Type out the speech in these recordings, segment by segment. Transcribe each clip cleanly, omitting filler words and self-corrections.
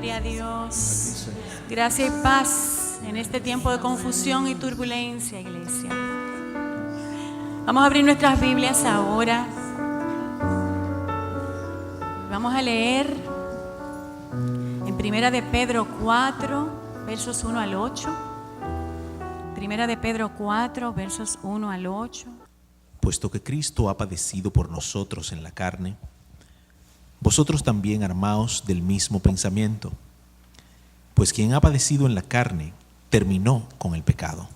Gloria a Dios. Gracia y paz en este tiempo de confusión y turbulencia, iglesia. Vamos a abrir nuestras Biblias ahora. Vamos a leer en Primera de Pedro 4, versos 1 al 8. Primera de Pedro 4, versos 1 al 8. Puesto que Cristo ha padecido por nosotros en la carne, vosotros también armaos del mismo pensamiento. Pues quien ha padecido en la carne terminó con el pecado,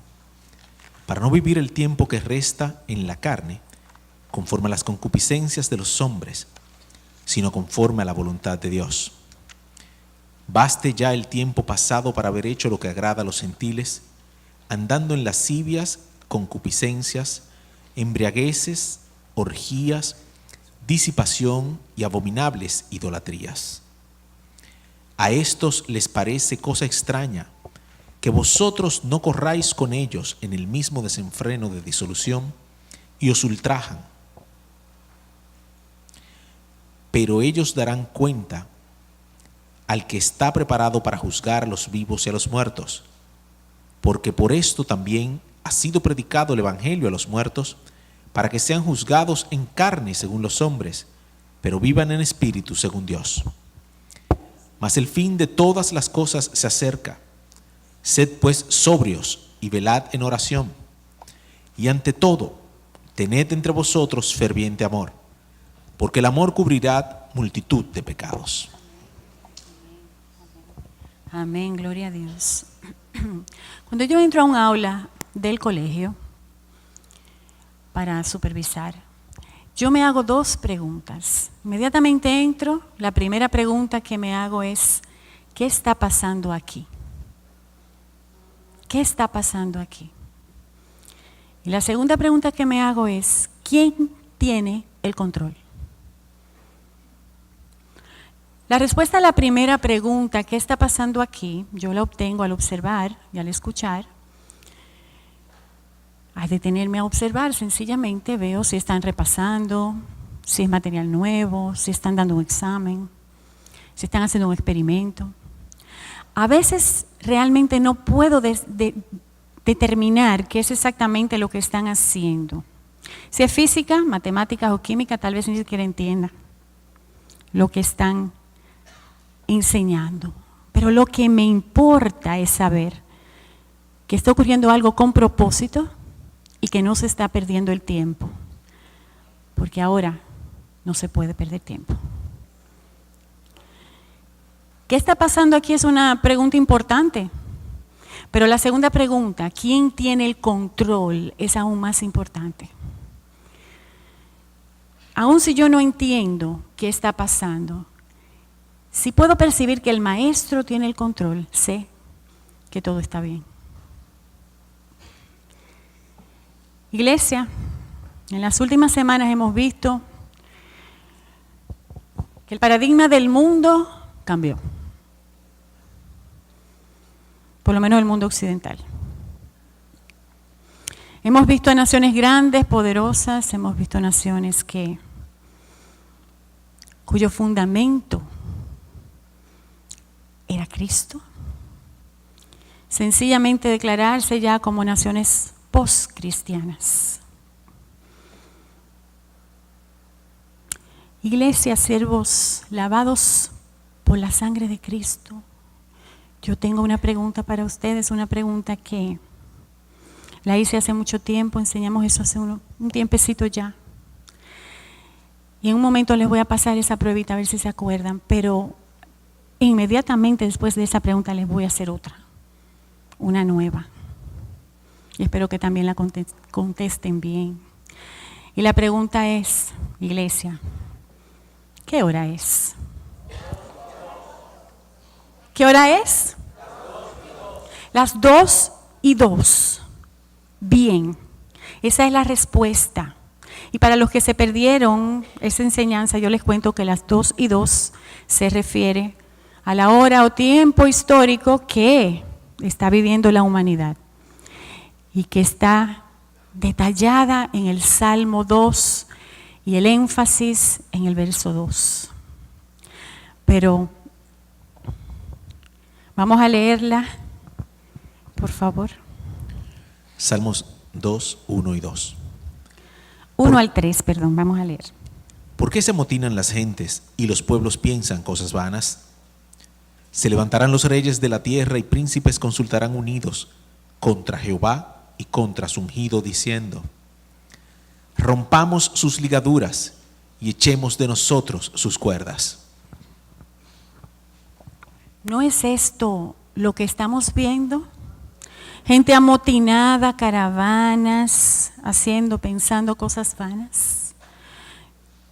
para no vivir el tiempo que resta en la carne conforme a las concupiscencias de los hombres, sino conforme a la voluntad de Dios. Baste ya el tiempo pasado para haber hecho lo que agrada a los gentiles, andando en lascivias, concupiscencias, embriagueces, orgías, disipación y abominables idolatrías. A estos les parece cosa extraña que vosotros no corráis con ellos en el mismo desenfreno de disolución y os ultrajan. Pero ellos darán cuenta al que está preparado para juzgar a los vivos y a los muertos, porque por esto también ha sido predicado el evangelio a los muertos, para que sean juzgados en carne según los hombres, pero vivan en espíritu según Dios. Mas el fin de todas las cosas se acerca. Sed pues sobrios y velad en oración. Y ante todo, tened entre vosotros ferviente amor, porque el amor cubrirá multitud de pecados. Amén, gloria a Dios. Cuando yo entro a un aula del colegio para supervisar, yo me hago dos preguntas. Inmediatamente entro, la primera pregunta que me hago es, ¿qué está pasando aquí? ¿Qué está pasando aquí? Y la segunda pregunta que me hago es, ¿quién tiene el control? La respuesta a la primera pregunta, ¿qué está pasando aquí?, yo la obtengo al observar y al escuchar. Al detenerme a observar, sencillamente veo si están repasando, si es material nuevo, si están dando un examen, si están haciendo un experimento. A veces realmente no puedo determinar qué es exactamente lo que están haciendo. Si es física, matemáticas o química, tal vez ni siquiera entienda lo que están enseñando. Pero lo que me importa es saber que está ocurriendo algo con propósito y que no se está perdiendo el tiempo, porque ahora no se puede perder tiempo. ¿Qué está pasando aquí? Es una pregunta importante, pero la segunda pregunta, ¿quién tiene el control?, es aún más importante. Aún si yo no entiendo qué está pasando, si puedo percibir que el maestro tiene el control, sé que todo está bien. Iglesia, en las últimas semanas hemos visto que el paradigma del mundo cambió, por lo menos el mundo occidental. Hemos visto a naciones grandes, poderosas, hemos visto naciones cuyo fundamento era Cristo, sencillamente declararse ya como naciones post-cristianas. Iglesia, siervos lavados por la sangre de Cristo, yo tengo una pregunta para ustedes, una pregunta que la hice hace mucho tiempo, enseñamos eso hace un tiempecito ya. Y en un momento les voy a pasar esa pruebita a ver si se acuerdan, pero inmediatamente después de esa pregunta les voy a hacer otra, una nueva. Y espero que también la contesten bien. Y la pregunta es, iglesia, ¿qué hora es? ¿Qué hora es? Las 2:02. Bien, esa es la respuesta. Y para los que se perdieron esa enseñanza, yo les cuento que las 2:02 se refiere a la hora o tiempo histórico que está viviendo la humanidad y que está detallada en el Salmo 2 y el énfasis en el verso 2. Pero Vamos a leerla, por favor. Salmos 2, 1 y 2. 1 al 3, perdón, vamos a leer. ¿Por qué se amotinan las gentes y los pueblos piensan cosas vanas? Se levantarán los reyes de la tierra y príncipes consultarán unidos contra Jehová y contra su ungido, diciendo: rompamos sus ligaduras y echemos de nosotros sus cuerdas. ¿No es esto lo que estamos viendo? Gente amotinada, caravanas, pensando cosas vanas.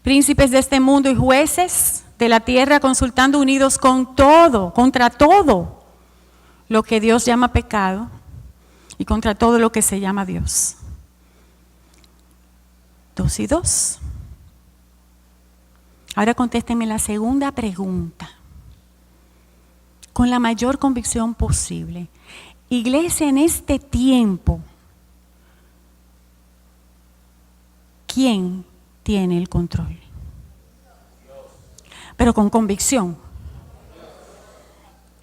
Príncipes de este mundo y jueces de la tierra consultando unidos contra todo lo que Dios llama pecado y contra todo lo que se llama Dios. 2 y 2. Ahora contéstenme la segunda pregunta, con la mayor convicción posible. Iglesia, en este tiempo, ¿quién tiene el control? Pero con convicción.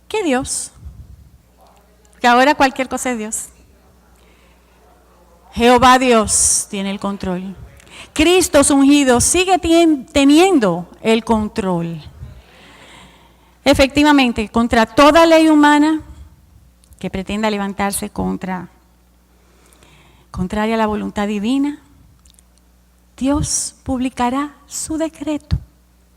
¿Qué Dios? Que ahora cualquier cosa es Dios. Jehová Dios tiene el control. Cristo su ungido sigue teniendo el control. Efectivamente, contra toda ley humana que pretenda levantarse contraria a la voluntad divina, Dios publicará su decreto.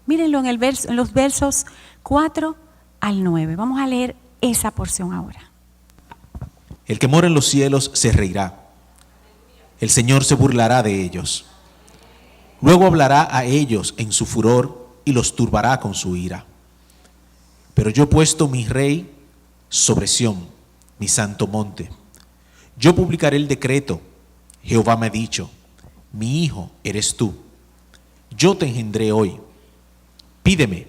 Mírenlo en los versos 4 al 9. Vamos a leer esa porción ahora. El que mora en los cielos se reirá. El Señor se burlará de ellos. Luego hablará a ellos en su furor y los turbará con su ira. Pero yo he puesto mi rey sobre Sión, mi santo monte. Yo publicaré el decreto. Jehová me ha dicho: mi hijo eres tú. Yo te engendré hoy. Pídeme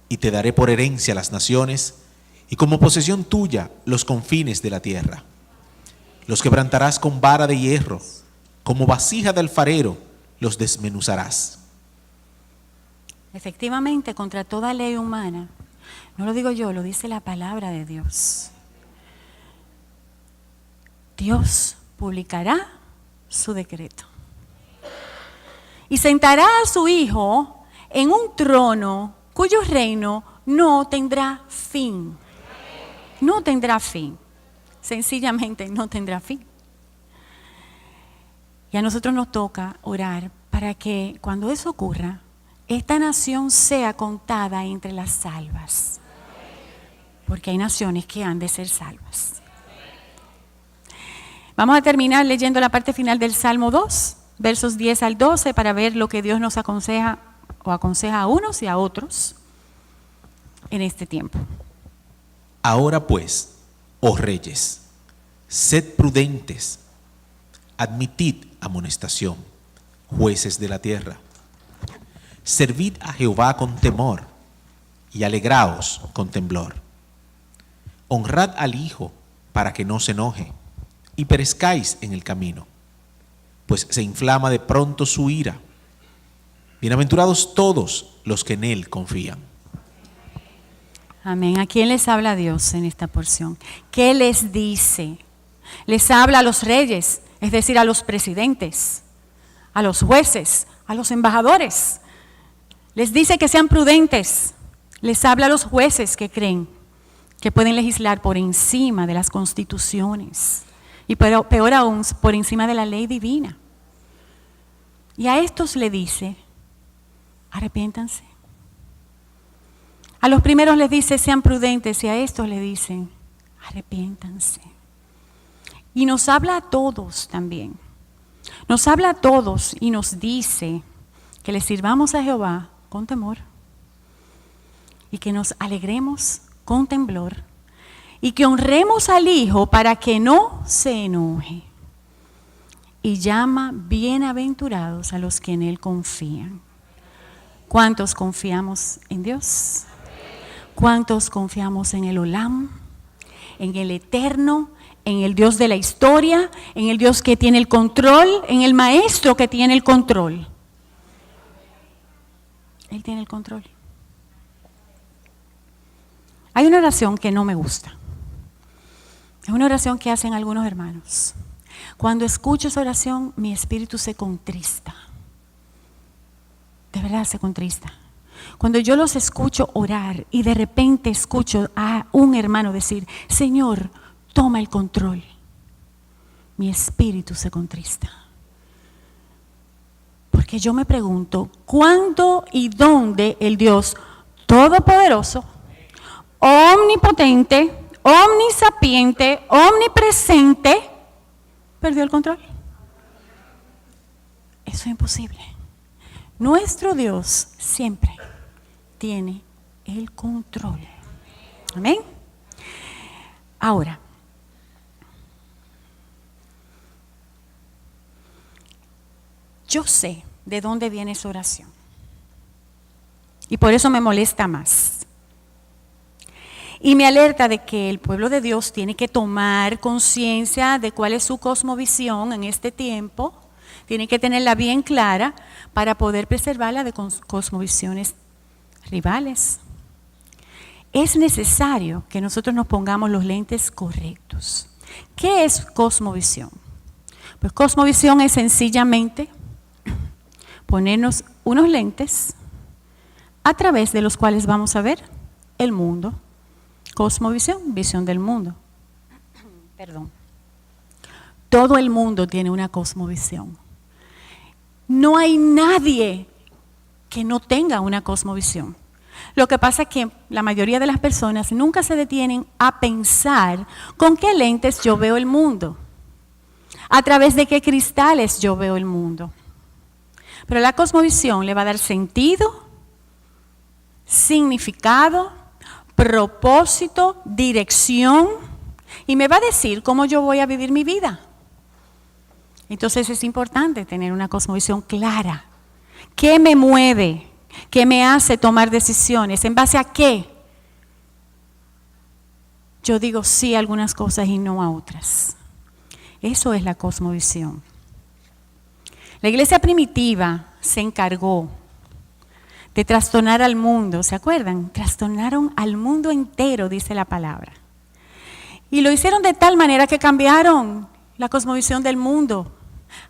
y te daré por herencia las naciones y como posesión tuya los confines de la tierra. Los quebrantarás con vara de hierro, como vasija de alfarero los desmenuzarás. Efectivamente, contra toda ley humana, no lo digo yo, lo dice la palabra de Dios. Dios publicará su decreto y sentará a su Hijo en un trono cuyo reino no tendrá fin. No tendrá fin. Sencillamente no tendrá fin. Y a nosotros nos toca orar para que cuando eso ocurra, esta nación sea contada entre las salvas. Porque hay naciones que han de ser salvas. Vamos a terminar leyendo la parte final del Salmo 2, versos 10 al 12, para ver lo que Dios nos aconseja o aconseja a unos y a otros en este tiempo. Ahora pues, oh reyes, sed prudentes, admitid amonestación, jueces de la tierra. Servid a Jehová con temor y alegraos con temblor. Honrad al Hijo para que no se enoje y perezcáis en el camino, pues se inflama de pronto su ira. Bienaventurados todos los que en Él confían. Amén. ¿A quién les habla Dios en esta porción? ¿Qué les dice? Les habla a los reyes, es decir, a los presidentes, a los jueces, a los embajadores. Les dice que sean prudentes. Les habla a los jueces que creen que pueden legislar por encima de las constituciones y peor aún, por encima de la ley divina. Y a estos le dice: arrepiéntanse. A los primeros les dice: sean prudentes, y a estos le dicen: arrepiéntanse. Y nos habla a todos también. Nos habla a todos y nos dice que le sirvamos a Jehová con temor y que nos alegremos con temblor y que honremos al Hijo para que no se enoje. Y llama bienaventurados a los que en Él confían. ¿Cuántos confiamos en Dios? ¿Cuántos confiamos en el Olam, en el Eterno, en el Dios de la historia, en el Dios que tiene el control, en el Maestro que tiene el control? Él tiene el control. Hay una oración que no me gusta. Es una oración que hacen algunos hermanos. Cuando escucho esa oración, mi espíritu se contrista. De verdad se contrista. Cuando yo los escucho orar y de repente escucho a un hermano decir, Señor, toma el control, mi espíritu se contrista. Porque yo me pregunto, ¿cuándo y dónde el Dios Todopoderoso, omnipotente, omnisapiente, omnipresente, perdió el control? Eso es imposible. Nuestro Dios siempre tiene el control. Amén. Ahora, yo sé de dónde viene esa oración. Y por eso me molesta más. Y me alerta de que el pueblo de Dios tiene que tomar conciencia de cuál es su cosmovisión en este tiempo. Tiene que tenerla bien clara para poder preservarla de cosmovisiones rivales. Es necesario que nosotros nos pongamos los lentes correctos. ¿Qué es cosmovisión? Pues cosmovisión es sencillamente ponernos unos lentes a través de los cuales vamos a ver el mundo. Cosmovisión, visión del mundo. Perdón. Todo el mundo tiene una cosmovisión. No hay nadie que no tenga una cosmovisión. Lo que pasa es que la mayoría de las personas nunca se detienen a pensar con qué lentes yo veo el mundo, a través de qué cristales yo veo el mundo. Pero la cosmovisión le va a dar sentido, significado, propósito, dirección y me va a decir cómo yo voy a vivir mi vida. Entonces es importante tener una cosmovisión clara. ¿Qué me mueve? ¿Qué me hace tomar decisiones? ¿En base a qué? Yo digo sí a algunas cosas y no a otras. Eso es la cosmovisión. La iglesia primitiva se encargó de trastornar al mundo, ¿se acuerdan? Trastornaron al mundo entero, dice la palabra. Y lo hicieron de tal manera que cambiaron la cosmovisión del mundo.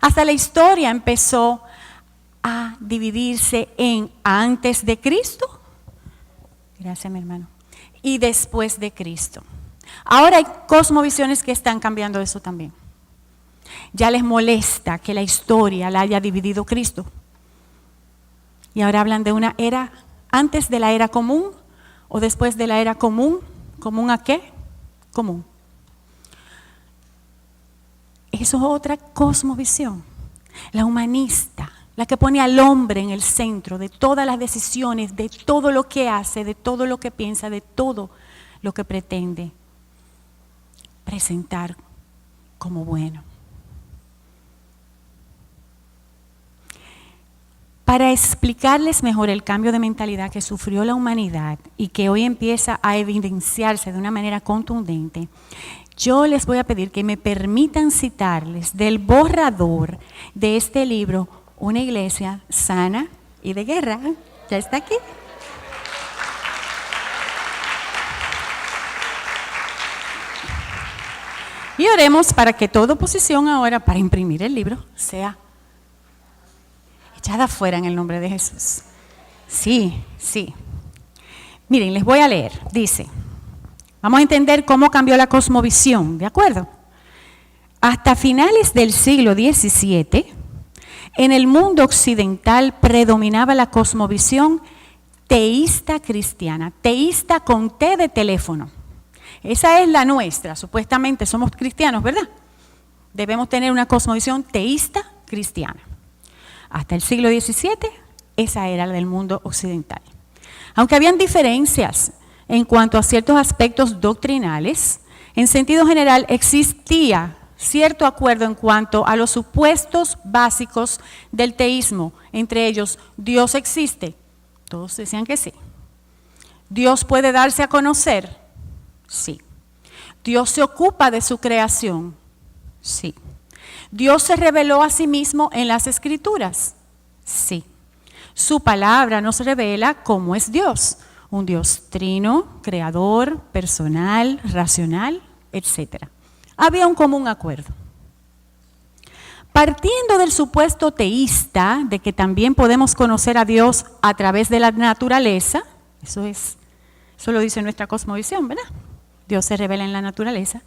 Hasta la historia empezó a dividirse en antes de Cristo, gracias mi hermano, y después de Cristo. Ahora hay cosmovisiones que están cambiando eso también. Ya les molesta que la historia la haya dividido Cristo. Y ahora hablan de una era antes de la era común o después de la era común. ¿Común a qué? Común. Eso es otra cosmovisión. La humanista, la que pone al hombre en el centro de todas las decisiones, de todo lo que hace, de todo lo que piensa, de todo lo que pretende presentar como bueno. Para explicarles mejor el cambio de mentalidad que sufrió la humanidad y que hoy empieza a evidenciarse de una manera contundente, yo les voy a pedir que me permitan citarles del borrador de este libro, Una iglesia sana y de guerra. Ya está aquí. Y oremos para que toda oposición ahora para imprimir el libro sea echada afuera en el nombre de Jesús. Sí, sí. Miren, les voy a leer. Dice, vamos a entender cómo cambió la cosmovisión, ¿de acuerdo? Hasta finales del siglo XVII, en el mundo occidental predominaba la cosmovisión teísta cristiana, teísta con T de teléfono. Esa es la nuestra, supuestamente somos cristianos, ¿verdad? Debemos tener una cosmovisión teísta cristiana. Hasta el siglo XVII, esa era la del mundo occidental. Aunque habían diferencias en cuanto a ciertos aspectos doctrinales, en sentido general existía cierto acuerdo en cuanto a los supuestos básicos del teísmo, entre ellos, ¿Dios existe? Todos decían que sí. ¿Dios puede darse a conocer? Sí. ¿Dios se ocupa de su creación? Sí. ¿Dios se reveló a sí mismo en las Escrituras? Sí. Su palabra nos revela cómo es Dios, un Dios trino, creador, personal, racional, etc. Había un común acuerdo. Partiendo del supuesto teísta de que también podemos conocer a Dios a través de la naturaleza, eso lo dice nuestra cosmovisión, ¿verdad? Dios se revela en la naturaleza.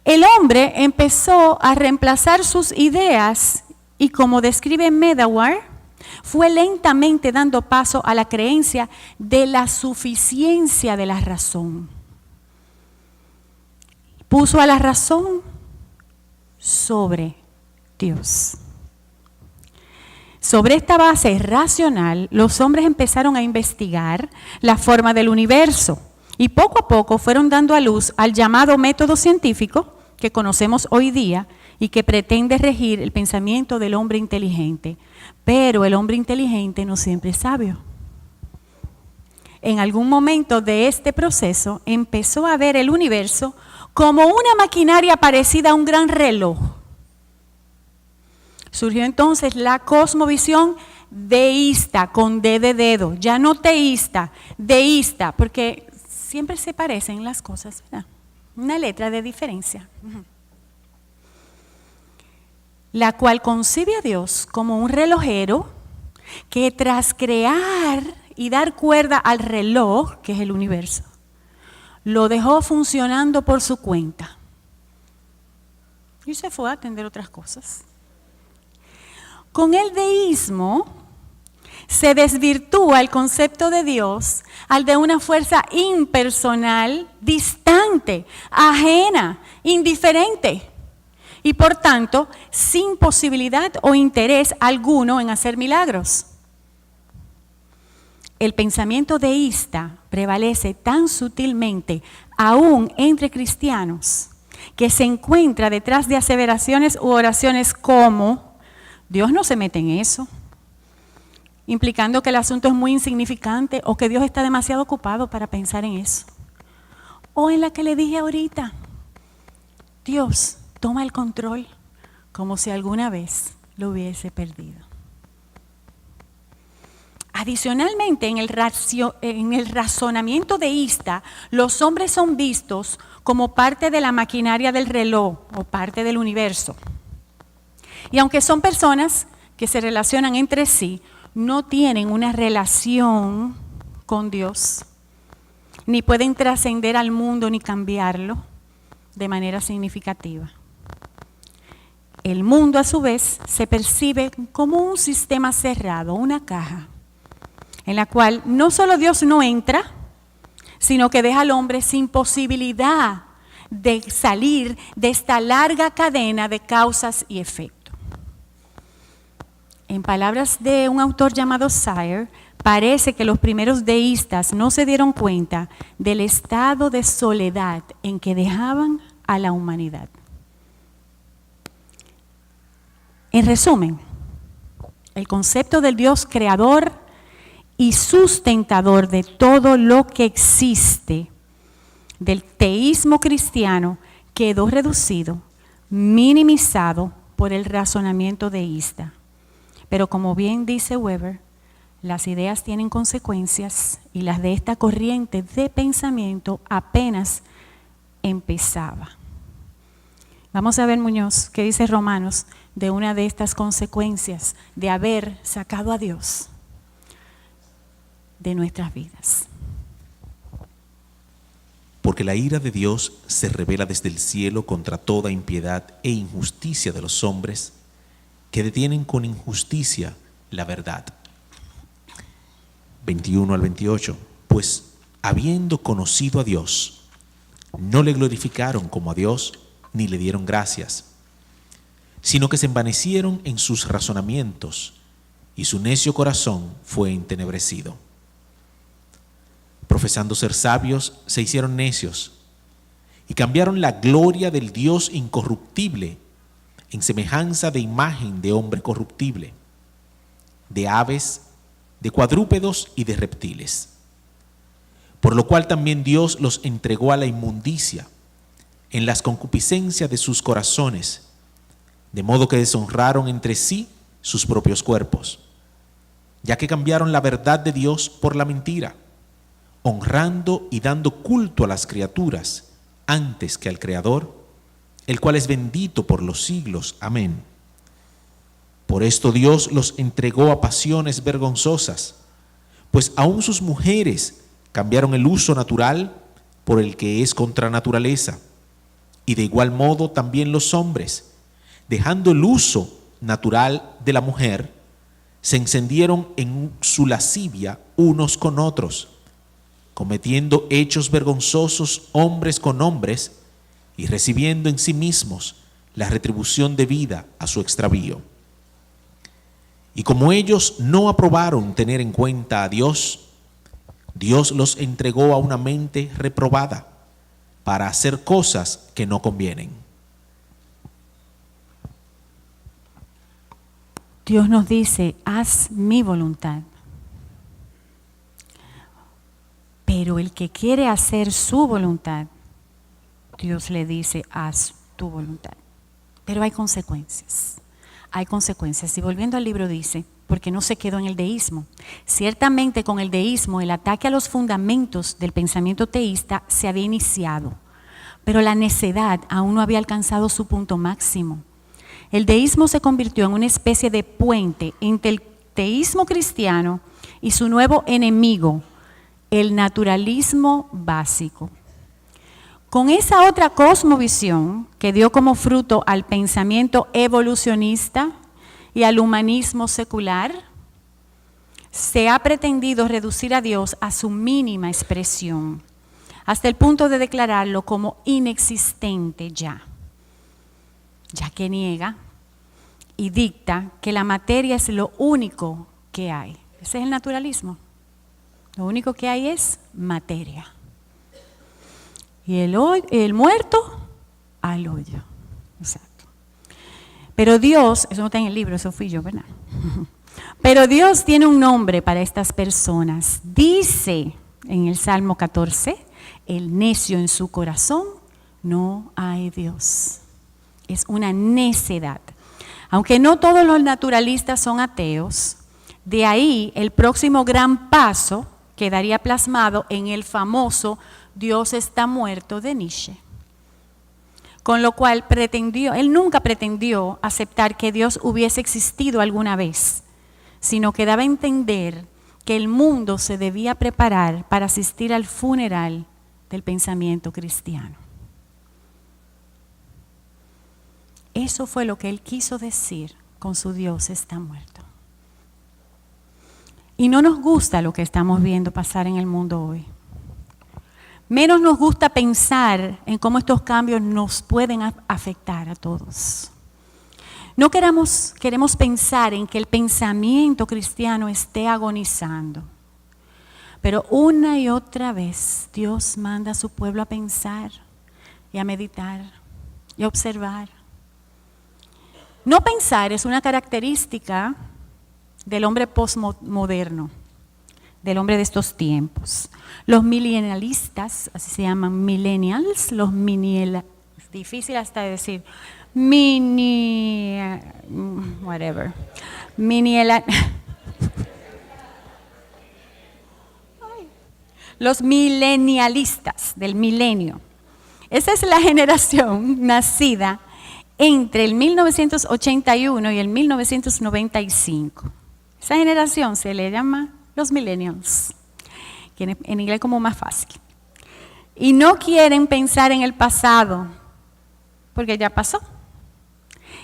El hombre empezó a reemplazar sus ideas y, como describe Medawar, fue lentamente dando paso a la creencia de la suficiencia de la razón. Puso a la razón sobre Dios. Sobre esta base racional, los hombres empezaron a investigar la forma del universo y poco a poco fueron dando a luz al llamado método científico que conocemos hoy día y que pretende regir el pensamiento del hombre inteligente. Pero el hombre inteligente no siempre es sabio. En algún momento de este proceso empezó a ver el universo como una maquinaria parecida a un gran reloj. Surgió entonces la cosmovisión deísta, con D de dedo, ya no teísta, deísta, porque siempre se parecen las cosas, ¿verdad? Una letra de diferencia. La cual concibe a Dios como un relojero que tras crear y dar cuerda al reloj, que es el universo, lo dejó funcionando por su cuenta. Y se fue a atender otras cosas. Con el deísmo se desvirtúa el concepto de Dios al de una fuerza impersonal, distante, ajena, indiferente y por tanto sin posibilidad o interés alguno en hacer milagros. El pensamiento deísta prevalece tan sutilmente aún entre cristianos que se encuentra detrás de aseveraciones u oraciones como Dios no se mete en eso, implicando que el asunto es muy insignificante o que Dios está demasiado ocupado para pensar en eso. O en la que le dije ahorita, Dios toma el control como si alguna vez lo hubiese perdido. Adicionalmente, en el razonamiento deísta, los hombres son vistos como parte de la maquinaria del reloj o parte del universo. Y aunque son personas que se relacionan entre sí, no tienen una relación con Dios, ni pueden trascender al mundo ni cambiarlo de manera significativa. El mundo, a su vez, se percibe como un sistema cerrado, una caja, en la cual no solo Dios no entra, sino que deja al hombre sin posibilidad de salir de esta larga cadena de causas y efectos. En palabras de un autor llamado Sire, parece que los primeros deístas no se dieron cuenta del estado de soledad en que dejaban a la humanidad. En resumen, el concepto del Dios creador y sustentador de todo lo que existe, del teísmo cristiano, quedó reducido, minimizado por el razonamiento deísta. Pero como bien dice Weber, las ideas tienen consecuencias y las de esta corriente de pensamiento apenas empezaba. Vamos a ver, Muñoz, qué dice Romanos de una de estas consecuencias de haber sacado a Dios de nuestras vidas. Porque la ira de Dios se revela desde el cielo contra toda impiedad e injusticia de los hombres que detienen con injusticia la verdad. 21 al 28. Pues habiendo conocido a Dios, no le glorificaron como a Dios ni le dieron gracias, sino que se envanecieron en sus razonamientos y su necio corazón fue entenebrecido. Profesando ser sabios, se hicieron necios y cambiaron la gloria del Dios incorruptible en semejanza de imagen de hombre corruptible, de aves, de cuadrúpedos y de reptiles. Por lo cual también Dios los entregó a la inmundicia en las concupiscencias de sus corazones, de modo que deshonraron entre sí sus propios cuerpos, ya que cambiaron la verdad de Dios por la mentira honrando y dando culto a las criaturas antes que al Creador, el cual es bendito por los siglos. Amén. Por esto Dios los entregó a pasiones vergonzosas, pues aún sus mujeres cambiaron el uso natural por el que es contra naturaleza, y de igual modo también los hombres, dejando el uso natural de la mujer, se encendieron en su lascivia unos con otros, cometiendo hechos vergonzosos hombres con hombres y recibiendo en sí mismos la retribución debida a su extravío. Y como ellos no aprobaron tener en cuenta a Dios, Dios los entregó a una mente reprobada para hacer cosas que no convienen. Dios nos dice, haz mi voluntad. Pero el que quiere hacer su voluntad, Dios le dice, haz tu voluntad. Pero hay consecuencias. Hay consecuencias. Y volviendo al libro dice, porque no se quedó en el deísmo. Ciertamente con el deísmo el ataque a los fundamentos del pensamiento teísta se había iniciado, pero la necedad aún no había alcanzado su punto máximo. El deísmo se convirtió en una especie de puente entre el teísmo cristiano y su nuevo enemigo, el naturalismo básico. Con esa otra cosmovisión que dio como fruto al pensamiento evolucionista y al humanismo secular, se ha pretendido reducir a Dios a su mínima expresión, hasta el punto de declararlo como inexistente ya que niega y dicta que la materia es lo único que hay. Ese es el naturalismo. Lo único que hay es materia. Y el muerto al hoyo. Exacto. Pero Dios, eso no está en el libro, eso fui yo, ¿verdad? Pero Dios tiene un nombre para estas personas. Dice en el Salmo 14, el necio en su corazón, no hay Dios. Es una necedad. Aunque no todos los naturalistas son ateos, de ahí el próximo gran paso quedaría plasmado en el famoso Dios está muerto de Nietzsche. Con lo cual él nunca pretendió aceptar que Dios hubiese existido alguna vez, sino que daba a entender que el mundo se debía preparar para asistir al funeral del pensamiento cristiano. Eso fue lo que él quiso decir con su Dios está muerto. Y no nos gusta lo que estamos viendo pasar en el mundo hoy. Menos nos gusta pensar en cómo estos cambios nos pueden afectar a todos. No queremos pensar en que el pensamiento cristiano esté agonizando. Pero una y otra vez Dios manda a su pueblo a pensar y a meditar y a observar. No pensar es una característica del hombre postmoderno, del hombre de estos tiempos. Los millennialistas, así se llaman millennials, es difícil hasta de decir, los millennialistas del milenio. Esa es la generación nacida entre el 1981 y el 1995. Esa generación se le llama los millennials, que en inglés como más fácil. Y no quieren pensar en el pasado, porque ya pasó.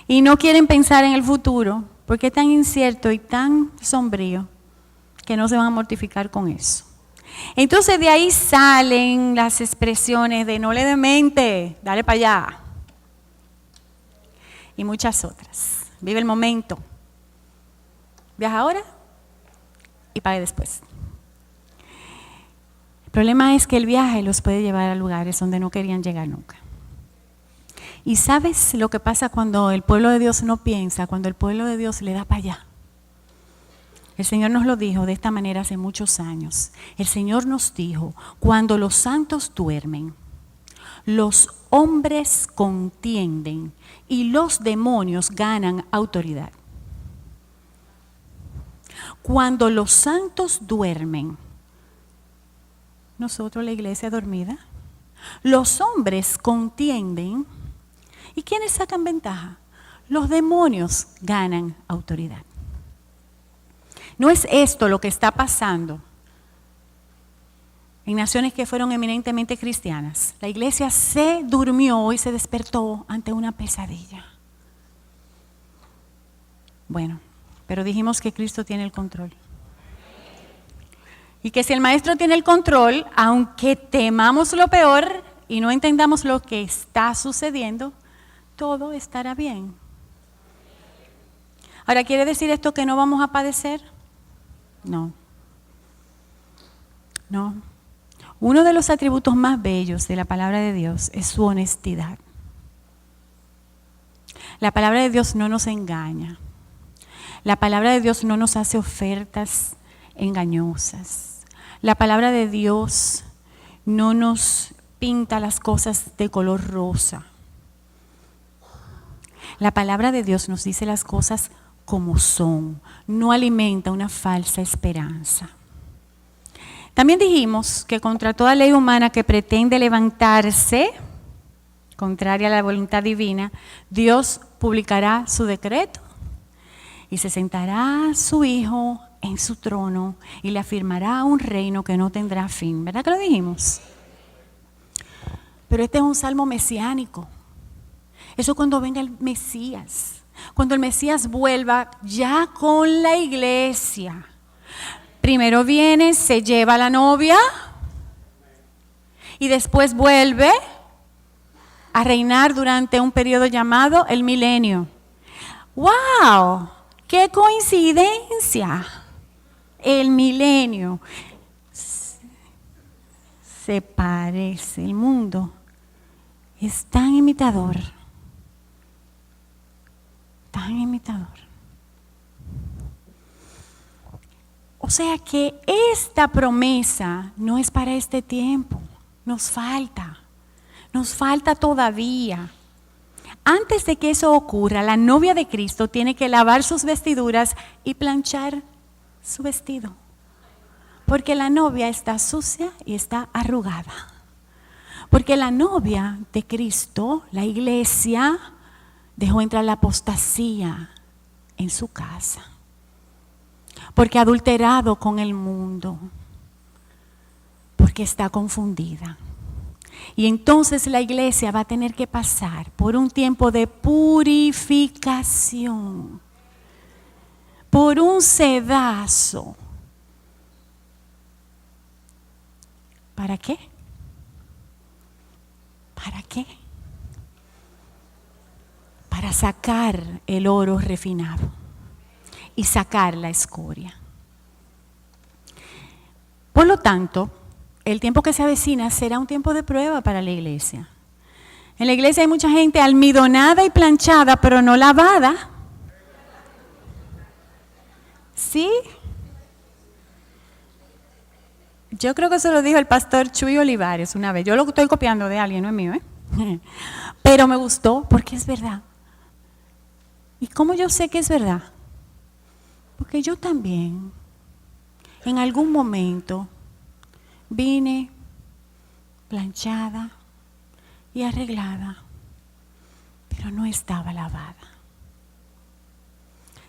Y no quieren pensar en el futuro, porque es tan incierto y tan sombrío que no se van a mortificar con eso. Entonces de ahí salen las expresiones de no le dé mente, dale para allá. Y muchas otras. Vive el momento. Viaja ahora y pague después. El problema es que el viaje los puede llevar a lugares donde no querían llegar nunca. Y ¿sabes lo que pasa cuando el pueblo de Dios no piensa? Cuando el pueblo de Dios le da para allá. El Señor nos lo dijo de esta manera hace muchos años. El Señor nos dijo, cuando los santos duermen, los hombres contienden y los demonios ganan autoridad. Cuando los santos duermen, nosotros, la iglesia dormida. Los hombres contienden. ¿Y quiénes sacan ventaja? Los demonios ganan autoridad. No es esto lo que está pasando en naciones que fueron eminentemente cristianas. La iglesia se durmió y se despertó ante una pesadilla. Bueno, pero dijimos que Cristo tiene el control. Y que si el maestro tiene el control, aunque temamos lo peor y no entendamos lo que está sucediendo, todo estará bien. Ahora, ¿quiere decir esto que no vamos a padecer? No. No. Uno de los atributos más bellos de la palabra de Dios es su honestidad. La palabra de Dios no nos engaña. La palabra de Dios no nos hace ofertas engañosas. La palabra de Dios no nos pinta las cosas de color rosa. La palabra de Dios nos dice las cosas como son, no alimenta una falsa esperanza. También dijimos que contra toda ley humana que pretende levantarse, contraria a la voluntad divina, Dios publicará su decreto y se sentará su Hijo en su trono y le afirmará un reino que no tendrá fin. ¿Verdad que lo dijimos? Pero este es un salmo mesiánico. Eso cuando venga el Mesías. Cuando el Mesías vuelva ya con la iglesia. Primero viene, se lleva a la novia y después vuelve a reinar durante un periodo llamado el milenio. ¡Wow! ¡Qué coincidencia! El milenio. Se parece, el mundo es tan imitador. Tan imitador. O sea que esta promesa no es para este tiempo, nos falta todavía. Antes de que eso ocurra, la novia de Cristo tiene que lavar sus vestiduras y planchar su vestido. Porque la novia está sucia y está arrugada. Porque la novia de Cristo, la iglesia, dejó entrar la apostasía en su casa. Porque ha adulterado con el mundo. Porque está confundida. Y entonces la iglesia va a tener que pasar por un tiempo de purificación. Por un sedazo. ¿Para qué? ¿Para qué? Para sacar el oro refinado y sacar la escoria. Por lo tanto, el tiempo que se avecina será un tiempo de prueba para la iglesia. En la iglesia hay mucha gente almidonada y planchada, pero no lavada. ¿Sí? Yo creo que eso lo dijo el pastor Chuy Olivares una vez. Yo lo estoy copiando de alguien, no es mío, ¿eh? Pero me gustó porque es verdad. ¿Y cómo yo sé que es verdad? Porque yo también, en algún momento, vine planchada y arreglada, pero no estaba lavada.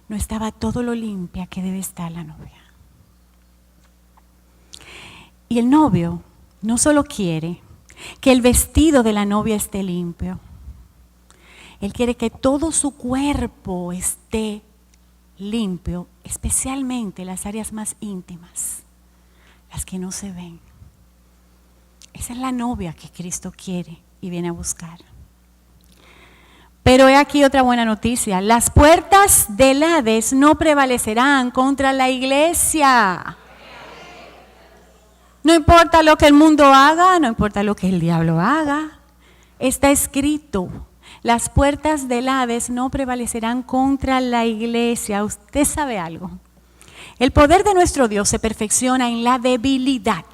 No estaba todo lo limpia que debe estar la novia. Y el novio no solo quiere que el vestido de la novia esté limpio, él quiere que todo su cuerpo esté limpio, especialmente las áreas más íntimas, las que no se ven. Esa es la novia que Cristo quiere y viene a buscar. Pero he aquí otra buena noticia: las puertas del Hades no prevalecerán contra la iglesia. No importa lo que el mundo haga, no importa lo que el diablo haga, está escrito: las puertas del Hades no prevalecerán contra la iglesia. Usted sabe algo. El poder de nuestro Dios se perfecciona en la debilidad.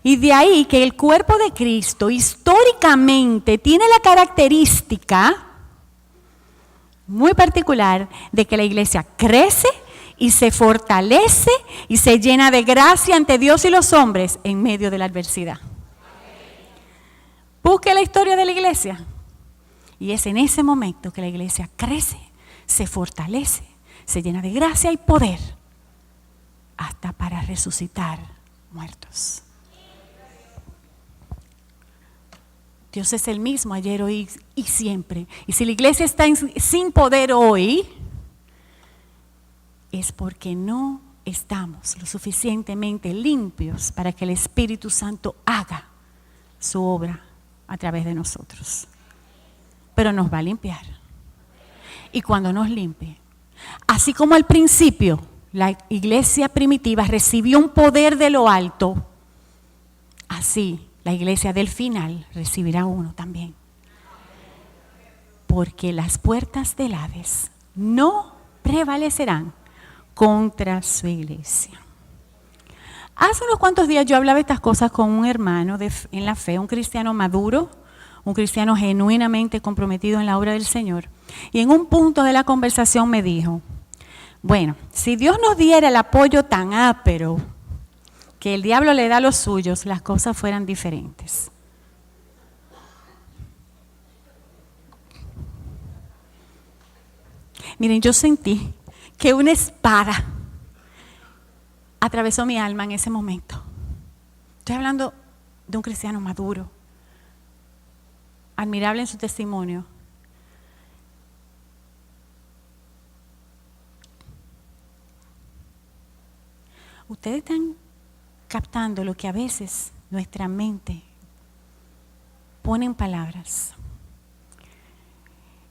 Y de ahí que el cuerpo de Cristo históricamente tiene la característica muy particular de que la iglesia crece y se fortalece y se llena de gracia ante Dios y los hombres en medio de la adversidad. Busque la historia de la iglesia. Y es en ese momento que la iglesia crece, se fortalece, se llena de gracia y poder, hasta para resucitar muertos. Dios es el mismo ayer, hoy y siempre. Y si la iglesia está sin poder hoy, es porque no estamos lo suficientemente limpios para que el Espíritu Santo haga su obra a través de nosotros. Pero nos va a limpiar. Y cuando nos limpie, así como al principio la iglesia primitiva recibió un poder de lo alto, así la iglesia del final recibirá uno también. Porque las puertas del Hades no prevalecerán contra su iglesia. Hace unos cuantos días yo hablaba estas cosas con un hermano en la fe, un cristiano maduro, un cristiano genuinamente comprometido en la obra del Señor. Y en un punto de la conversación me dijo, bueno, si Dios nos diera el apoyo tan áspero que el diablo le da a los suyos, las cosas fueran diferentes. Miren, yo sentí que una espada atravesó mi alma en ese momento. Estoy hablando de un cristiano maduro, admirable en su testimonio. Ustedes están captando lo que a veces nuestra mente pone en palabras.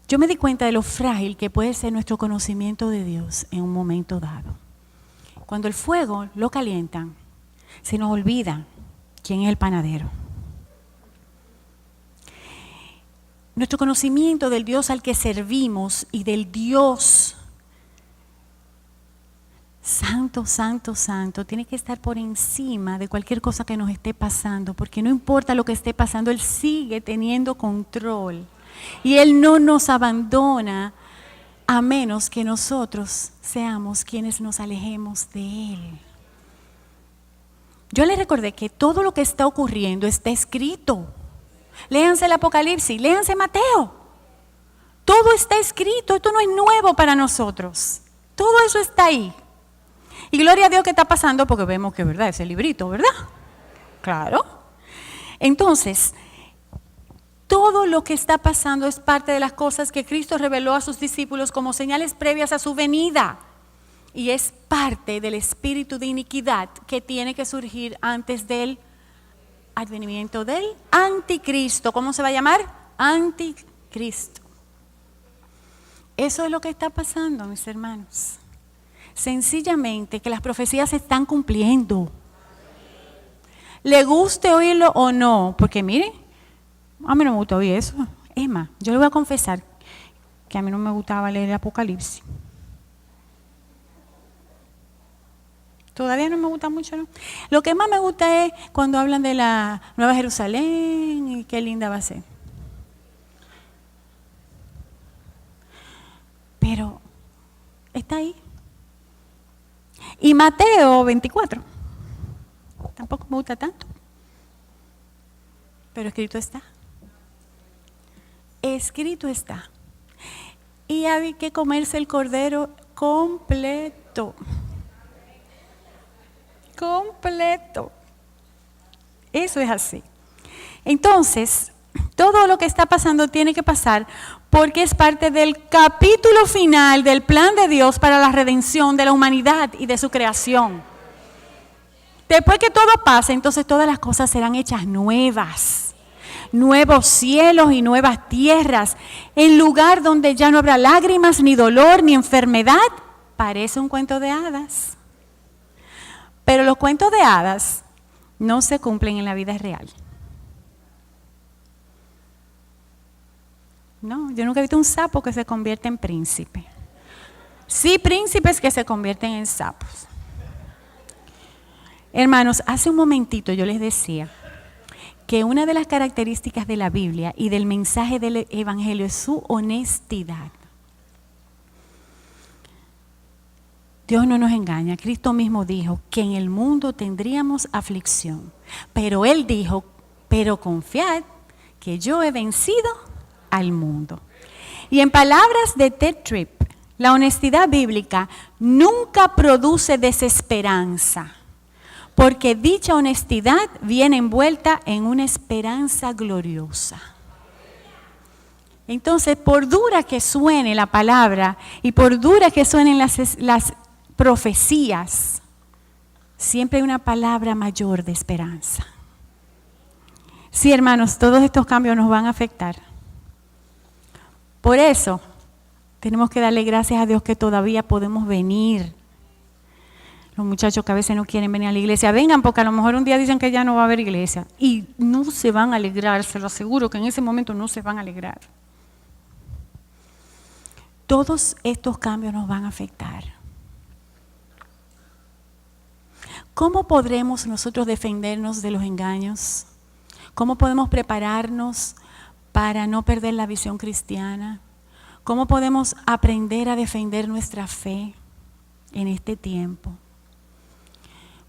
Yo me di cuenta de lo frágil que puede ser nuestro conocimiento de Dios en un momento dado. Cuando el fuego lo calientan, se nos olvida quién es el panadero. Nuestro conocimiento del Dios al que servimos y del Dios Santo, Santo, Santo, tiene que estar por encima de cualquier cosa que nos esté pasando, porque no importa lo que esté pasando, Él sigue teniendo control. Y Él no nos abandona a menos que nosotros seamos quienes nos alejemos de Él. Yo les recordé que todo lo que está ocurriendo está escrito. Léanse el Apocalipsis, léanse Mateo. Todo está escrito, esto no es nuevo para nosotros. Todo eso está ahí. Y gloria a Dios que está pasando porque vemos que es verdad, ese librito, ¿verdad? Claro. Entonces, todo lo que está pasando es parte de las cosas que Cristo reveló a sus discípulos como señales previas a su venida. Y es parte del espíritu de iniquidad que tiene que surgir antes del advenimiento del anticristo. ¿Cómo se va a llamar? Anticristo. Eso es lo que está pasando, mis hermanos. Sencillamente que las profecías se están cumpliendo. Le guste oírlo o no, porque miren, a mí no me gusta oír eso. Es más, yo le voy a confesar que a mí no me gustaba leer el Apocalipsis. Todavía no me gusta mucho, ¿no? Lo que más me gusta es cuando hablan de la Nueva Jerusalén y qué linda va a ser. Pero está ahí. Y Mateo 24. Tampoco me gusta tanto. Pero escrito está. Escrito está. Y hay que comerse el cordero completo. Completo. Eso es así. Entonces, todo lo que está pasando tiene que pasar porque es parte del capítulo final del plan de Dios para la redención de la humanidad y de su creación. Después que todo pase, entonces todas las cosas serán hechas nuevas. Nuevos cielos y nuevas tierras. En lugar donde ya no habrá lágrimas, ni dolor, ni enfermedad. Parece un cuento de hadas. Pero los cuentos de hadas no se cumplen en la vida real. No, yo nunca he visto un sapo que se convierte en príncipe. Sí, príncipes que se convierten en sapos. Hermanos, hace un momentito yo les decía que una de las características de la Biblia y del mensaje del Evangelio es su honestidad. Dios no nos engaña. Cristo mismo dijo que en el mundo tendríamos aflicción. Pero Él dijo, pero confiad que yo he vencido al mundo. Y en palabras de Ted Tripp, la honestidad bíblica nunca produce desesperanza, porque dicha honestidad viene envuelta en una esperanza gloriosa. Entonces, por dura que suene la palabra y por dura que suenen las profecías, siempre hay una palabra mayor de esperanza. Sí, hermanos, todos estos cambios nos van a afectar. Por eso, tenemos que darle gracias a Dios que todavía podemos venir. Los muchachos que a veces no quieren venir a la iglesia, vengan porque a lo mejor un día dicen que ya no va a haber iglesia. Y no se van a alegrar, se lo aseguro que en ese momento no se van a alegrar. Todos estos cambios nos van a afectar. ¿Cómo podremos nosotros defendernos de los engaños? ¿Cómo podemos prepararnos para no perder la visión cristiana? ¿Cómo podemos aprender a defender nuestra fe en este tiempo?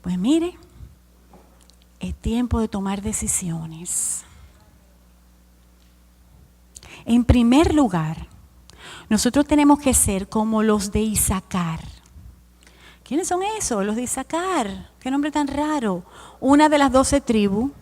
Pues mire, es tiempo de tomar decisiones. En primer lugar, nosotros tenemos que ser como los de Isaacar. ¿Quiénes son esos? Los de Isaacar. Qué nombre tan raro. Una de las 12 tribus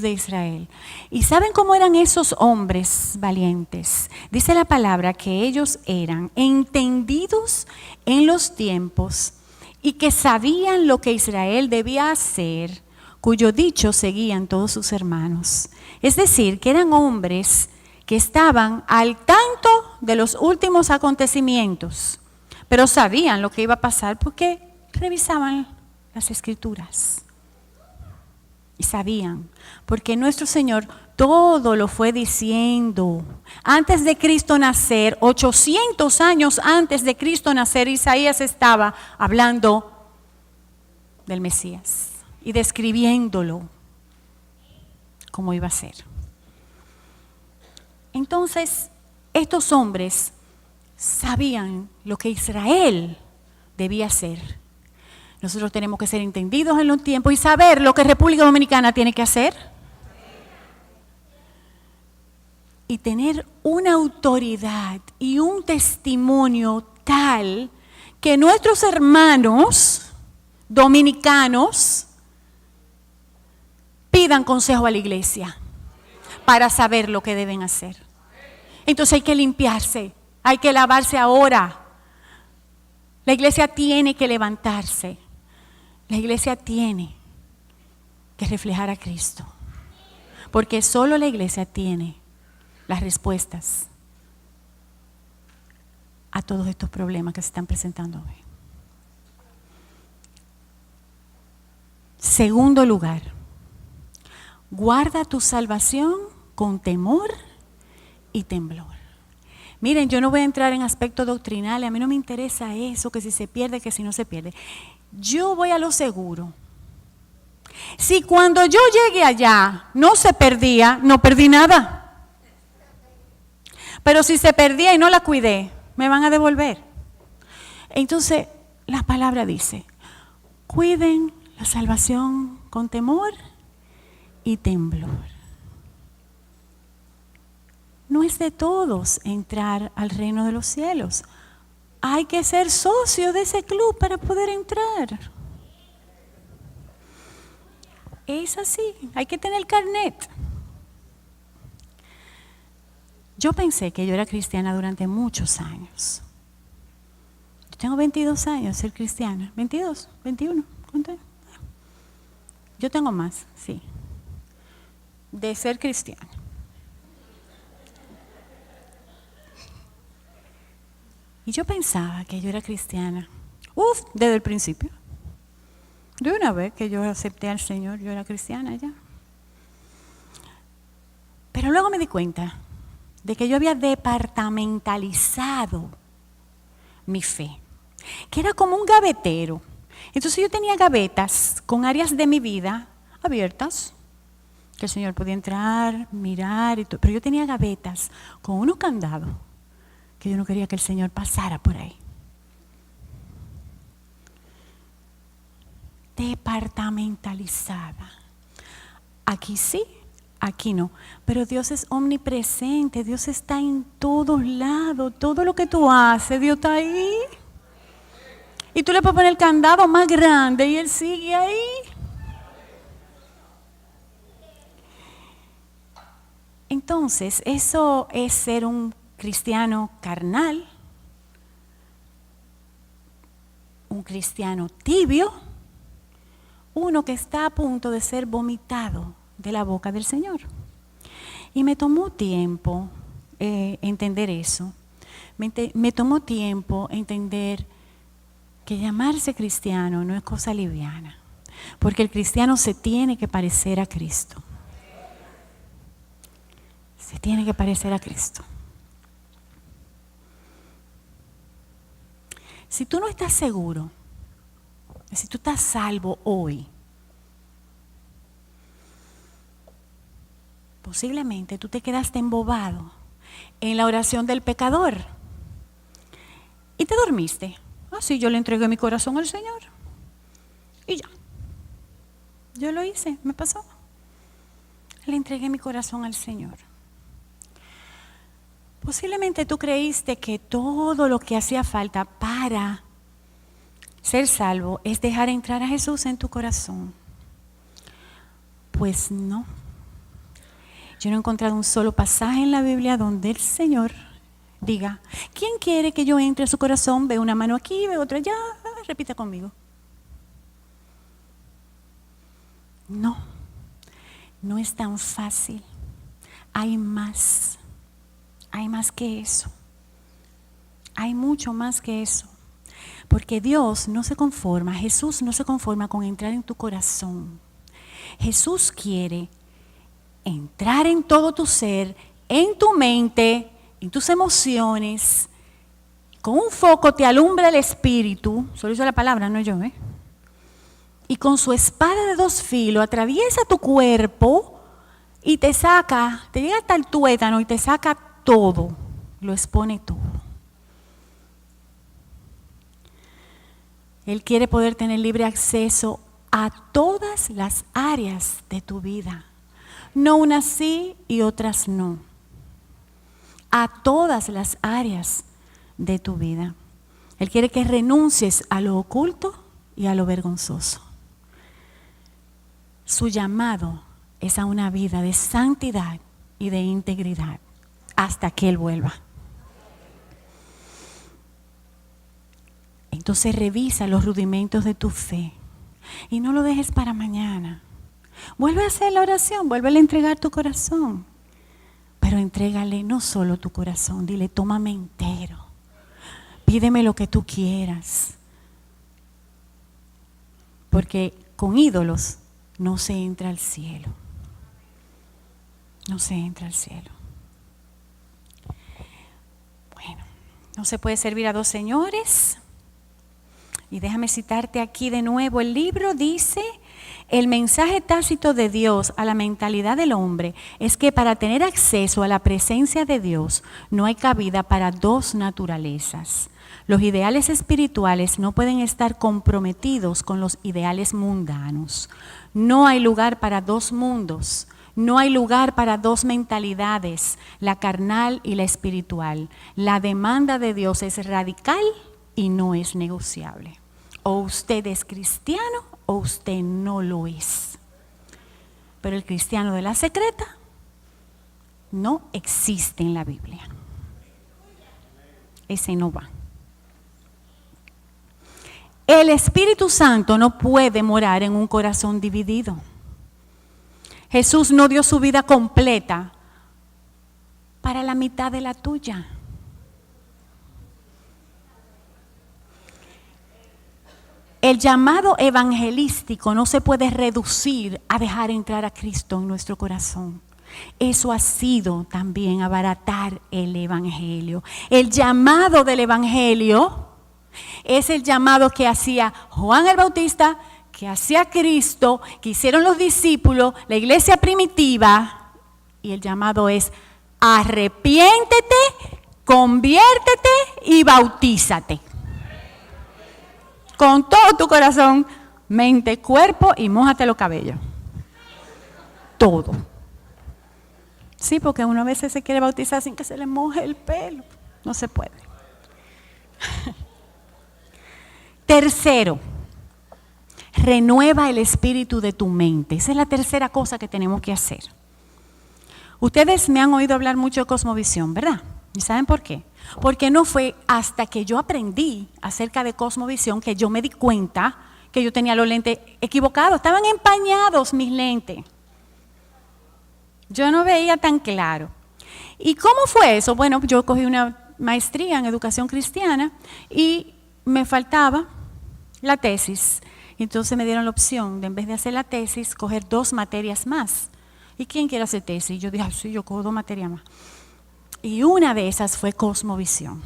de Israel. ¿Y saben cómo eran esos hombres valientes? Dice la palabra que ellos eran entendidos en los tiempos y que sabían lo que Israel debía hacer, cuyo dicho seguían todos sus hermanos. Es decir, que eran hombres que estaban al tanto de los últimos acontecimientos, pero sabían lo que iba a pasar porque revisaban las escrituras. Y sabían, porque nuestro Señor todo lo fue diciendo. Antes de Cristo nacer, 800 años antes de Cristo nacer, Isaías estaba hablando del Mesías y describiéndolo como iba a ser. Entonces, estos hombres sabían lo que Israel debía hacer. Nosotros tenemos que ser entendidos en los tiempos y saber lo que República Dominicana tiene que hacer. Y tener una autoridad y un testimonio tal que nuestros hermanos dominicanos pidan consejo a la iglesia para saber lo que deben hacer. Entonces hay que limpiarse, hay que lavarse ahora. La iglesia tiene que levantarse. La iglesia tiene que reflejar a Cristo, porque solo la iglesia tiene las respuestas a todos estos problemas que se están presentando hoy. Segundo lugar, guarda tu salvación con temor y temblor. Miren, yo no voy a entrar en aspectos doctrinales, a mí no me interesa eso, que si se pierde, que si no se pierde. Yo voy a lo seguro. Si cuando yo llegué allá no se perdía, no perdí nada. Pero si se perdía y no la cuidé, me van a devolver. Entonces, la palabra dice, cuiden la salvación con temor y temblor. No es de todos entrar al reino de los cielos. Hay que ser socio de ese club para poder entrar. Es así, hay que tener carnet. Yo pensé que yo era cristiana durante muchos años. Yo tengo 22 años de ser cristiana. 22, 21, ¿conté? Yo tengo más, sí, de ser cristiana. Y yo pensaba que yo era cristiana, desde el principio. De una vez que yo acepté al Señor, yo era cristiana ya. Pero luego me di cuenta de que yo había departamentalizado mi fe, que era como un gavetero. Entonces yo tenía gavetas con áreas de mi vida abiertas, que el Señor podía entrar, mirar y todo, pero yo tenía gavetas con unos candados que yo no quería que el Señor pasara por ahí. departamentalizada. Aquí sí, aquí no. Pero Dios es omnipresente, Dios está en todos lados. Todo lo que tú haces, Dios está ahí. Y tú le puedes poner el candado más grande y Él sigue ahí. Entonces, eso es ser un cristiano carnal, un cristiano tibio, uno que está a punto de ser vomitado de la boca del Señor. Y me tomó tiempo entender eso. Me tomó tiempo entender que llamarse cristiano no es cosa liviana, porque el cristiano se tiene que parecer a Cristo. Se tiene que parecer a Cristo. Si tú no estás seguro, si tú estás salvo hoy, posiblemente tú te quedaste embobado en la oración del pecador y te dormiste. Así yo le entregué mi corazón al Señor y ya. Yo lo hice, me pasó. Le entregué mi corazón al Señor. Posiblemente tú creíste que todo lo que hacía falta para ser salvo es dejar entrar a Jesús en tu corazón. Pues no. Yo no he encontrado un solo pasaje en la Biblia donde el Señor diga, ¿quién quiere que yo entre a su corazón? Veo una mano aquí, veo otra allá, repita conmigo. No, no es tan fácil. Hay más que eso. Hay mucho más que eso. Porque Dios no se conforma, Jesús no se conforma con entrar en tu corazón. Jesús quiere entrar en todo tu ser, en tu mente, en tus emociones. Con un foco te alumbra el espíritu, solo hizo la palabra, no yo, y con su espada de 2 filos atraviesa tu cuerpo y te saca, te llega hasta el tuétano y te saca todo, lo expone todo. Él quiere poder tener libre acceso a todas las áreas de tu vida. No unas sí y otras no. A todas las áreas de tu vida. Él quiere que renuncies a lo oculto y a lo vergonzoso. Su llamado es a una vida de santidad y de integridad hasta que Él vuelva. Entonces revisa los rudimentos de tu fe y no lo dejes para mañana. Vuelve a hacer la oración, vuelve a entregar tu corazón. Pero entrégale no solo tu corazón, dile, tómame entero. Pídeme lo que tú quieras. Porque con ídolos no se entra al cielo. No se entra al cielo. Bueno, no se puede servir a 2 señores. Y déjame citarte aquí de nuevo. El libro dice, el mensaje tácito de Dios a la mentalidad del hombre es que para tener acceso a la presencia de Dios no hay cabida para 2 naturalezas. Los ideales espirituales no pueden estar comprometidos con los ideales mundanos. No hay lugar para 2 mundos. No hay lugar para 2 mentalidades, la carnal y la espiritual. La demanda de Dios es radical y no es negociable. O usted es cristiano o usted no lo es. Pero el cristiano de la secreta no existe en la Biblia. Ese no va. El Espíritu Santo no puede morar en un corazón dividido. Jesús no dio su vida completa para la mitad de la tuya. El llamado evangelístico no se puede reducir a dejar entrar a Cristo en nuestro corazón. Eso ha sido también abaratar el evangelio. El llamado del evangelio es el llamado que hacía Juan el Bautista, que hacía Cristo, que hicieron los discípulos, la iglesia primitiva. Y el llamado es arrepiéntete, conviértete y bautízate. Con todo tu corazón, mente, cuerpo y mójate los cabellos. Todo. Sí, porque uno a veces se quiere bautizar sin que se le moje el pelo. No se puede. Tercero, renueva el espíritu de tu mente. Esa es la tercera cosa que tenemos que hacer. Ustedes me han oído hablar mucho de cosmovisión, ¿verdad? ¿Y saben por qué? Porque no fue hasta que yo aprendí acerca de cosmovisión que yo me di cuenta que yo tenía los lentes equivocados. Estaban empañados mis lentes. Yo no veía tan claro. ¿Y cómo fue eso? Bueno, yo cogí una maestría en educación cristiana y me faltaba la tesis. Entonces me dieron la opción de, en vez de hacer la tesis, coger 2 materias más. ¿Y quién quiere hacer tesis? Yo dije, sí, yo cojo 2 materias más. Y una de esas fue cosmovisión.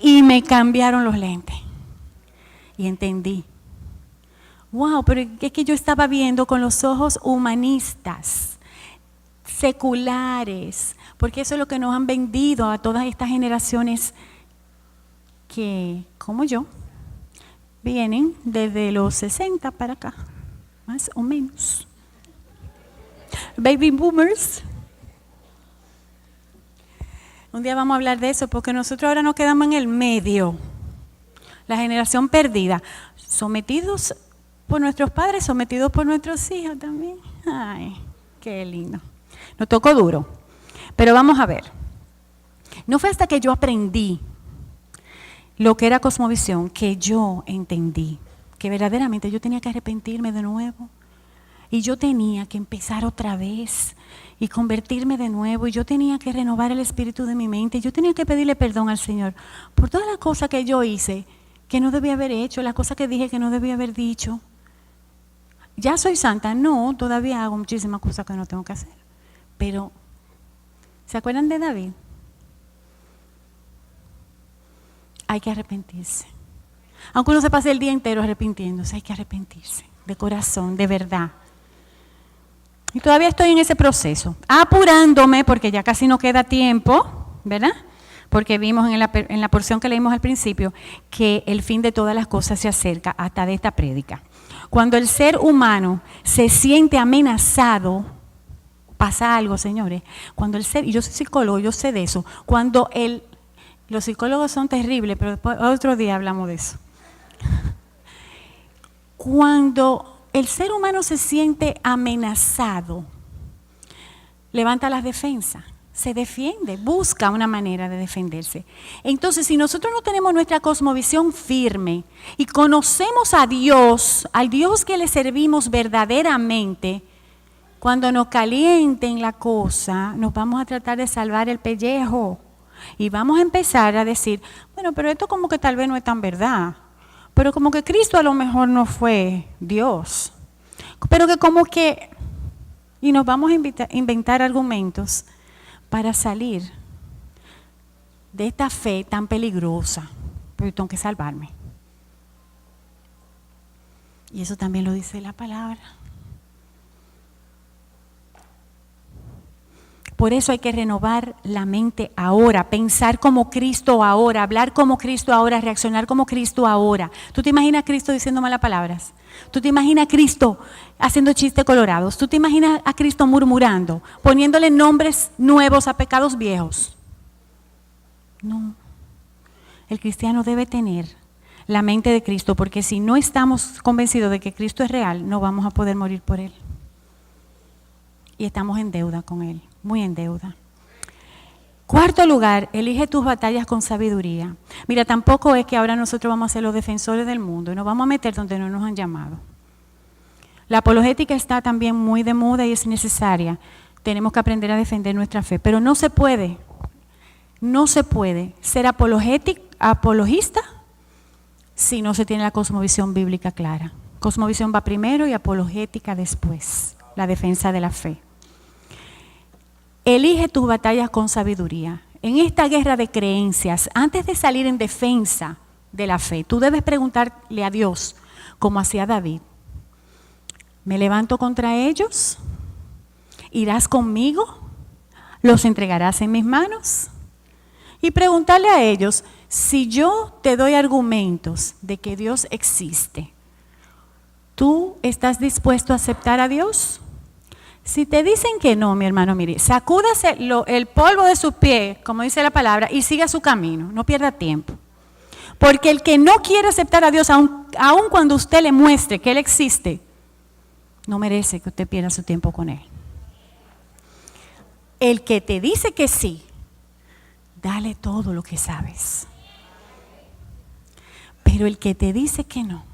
Y me cambiaron los lentes. Y entendí. Wow, pero es que yo estaba viendo con los ojos humanistas, seculares, porque eso es lo que nos han vendido a todas estas generaciones que, como yo, vienen desde los 60 para acá, más o menos. Baby boomers. Un día vamos a hablar de eso porque nosotros ahora nos quedamos en el medio, la generación perdida, sometidos por nuestros padres, sometidos por nuestros hijos también. Ay, qué lindo. Nos tocó duro, pero vamos a ver. No fue hasta que yo aprendí lo que era cosmovisión que yo entendí que verdaderamente yo tenía que arrepentirme de nuevo y yo tenía que empezar otra vez y convertirme de nuevo y yo tenía que renovar el espíritu de mi mente y yo tenía que pedirle perdón al Señor por todas las cosas que yo hice que no debía haber hecho, las cosas que dije que no debía haber dicho. ¿Ya soy santa? No, todavía hago muchísimas cosas que no tengo que hacer. Pero, ¿se acuerdan de David? Hay que arrepentirse. Aunque uno se pase el día entero arrepintiéndose, hay que arrepentirse, de corazón, de verdad. Y todavía estoy en ese proceso, apurándome porque ya casi no queda tiempo, ¿verdad? Porque vimos en la porción que leímos al principio que el fin de todas las cosas se acerca hasta de esta prédica. Cuando el ser humano se siente amenazado, pasa algo, señores. Cuando el ser, y yo soy psicólogo, yo sé de eso, los psicólogos son terribles, pero después, otro día hablamos de eso. Cuando el ser humano se siente amenazado, levanta las defensas, se defiende, busca una manera de defenderse. Entonces, si nosotros no tenemos nuestra cosmovisión firme y conocemos a Dios, al Dios que le servimos verdaderamente, cuando nos calienten la cosa, nos vamos a tratar de salvar el pellejo y vamos a empezar a decir, bueno, pero esto como que tal vez no es tan verdad, pero como que Cristo a lo mejor no fue Dios, pero que como que, y nos vamos a inventar argumentos para salir de esta fe tan peligrosa, pero yo tengo que salvarme. Y eso también lo dice la palabra. Por eso hay que renovar la mente ahora, pensar como Cristo ahora, hablar como Cristo ahora, reaccionar como Cristo ahora. ¿Tú te imaginas a Cristo diciendo malas palabras? ¿Tú te imaginas a Cristo haciendo chistes colorados? ¿Tú te imaginas a Cristo murmurando, poniéndole nombres nuevos a pecados viejos? No. El cristiano debe tener la mente de Cristo, porque si no estamos convencidos de que Cristo es real, no vamos a poder morir por Él. Y estamos en deuda con Él, muy en deuda. Cuarto lugar, elige tus batallas con sabiduría. Mira, tampoco es que ahora nosotros vamos a ser los defensores del mundo y nos vamos a meter donde no nos han llamado. La apologética está también muy de moda y es necesaria. Tenemos que aprender a defender nuestra fe, pero no se puede ser apologista si no se tiene la cosmovisión bíblica clara. Cosmovisión va primero y apologética después, la defensa de la fe. Elige tus batallas con sabiduría. En esta guerra de creencias, antes de salir en defensa de la fe, tú debes preguntarle a Dios, como hacía David, ¿me levanto contra ellos? ¿Irás conmigo? ¿Los entregarás en mis manos? Y preguntarle a ellos, si yo te doy argumentos de que Dios existe, ¿Tú estás dispuesto a aceptar a Dios? Si te dicen que no, mi hermano, mire, sacúdase el polvo de sus pies, como dice la palabra, y siga su camino, no pierda tiempo. Porque el que no quiere aceptar a Dios, aun cuando usted le muestre que Él existe, no merece que usted pierda su tiempo con Él. El que te dice que sí, dale todo lo que sabes. Pero el que te dice que no,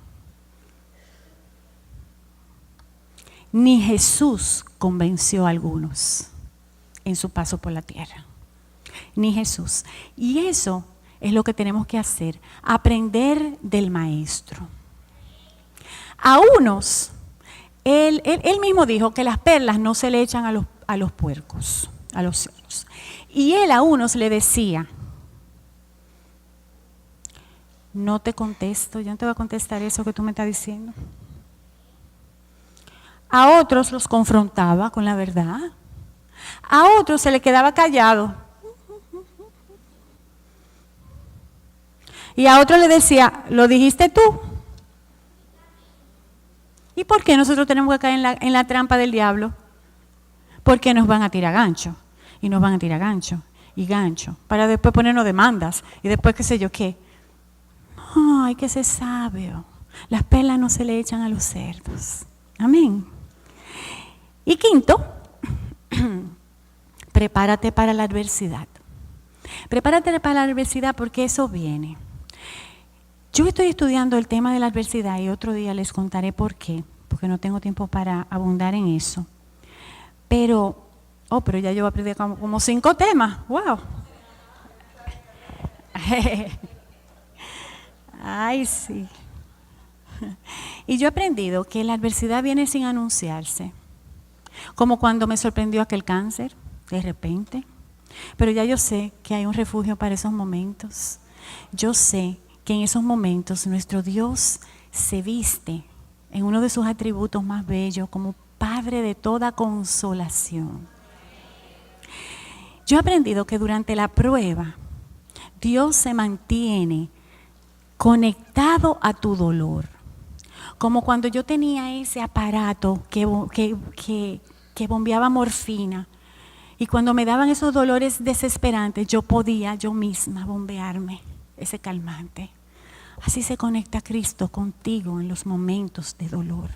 ni Jesús convenció a algunos en su paso por la tierra. Ni Jesús. Y eso es lo que tenemos que hacer, aprender del Maestro. A unos, él mismo dijo que las perlas no se le echan a los puercos, a los cerdos. Y él a unos le decía, no te contesto, yo no te voy a contestar eso que tú me estás diciendo. A otros los confrontaba con la verdad. A otros se le quedaba callado. Y a otro le decía, ¿lo dijiste tú? ¿Y por qué nosotros tenemos que caer en la trampa del diablo? Porque nos van a tirar gancho. Y nos van a tirar gancho. Y gancho. Para después ponernos demandas. Y después qué sé yo qué. No, hay que ser sabio. Las perlas no se le echan a los cerdos. Amén. Y quinto, prepárate para la adversidad. Prepárate para la adversidad porque eso viene. Yo estoy estudiando el tema de la adversidad y otro día les contaré por qué, porque no tengo tiempo para abundar en eso. Pero ya yo aprendí como 5 temas. ¡Wow! Ay, sí. Y yo he aprendido que la adversidad viene sin anunciarse. Como cuando me sorprendió aquel cáncer, de repente. Pero ya yo sé que hay un refugio para esos momentos. Yo sé que en esos momentos nuestro Dios se viste en uno de sus atributos más bellos como Padre de toda consolación. Yo he aprendido que durante la prueba Dios se mantiene conectado a tu dolor. Como cuando yo tenía ese aparato que bombeaba morfina y cuando me daban esos dolores desesperantes, yo podía yo misma bombearme ese calmante. Así se conecta Cristo contigo en los momentos de dolor.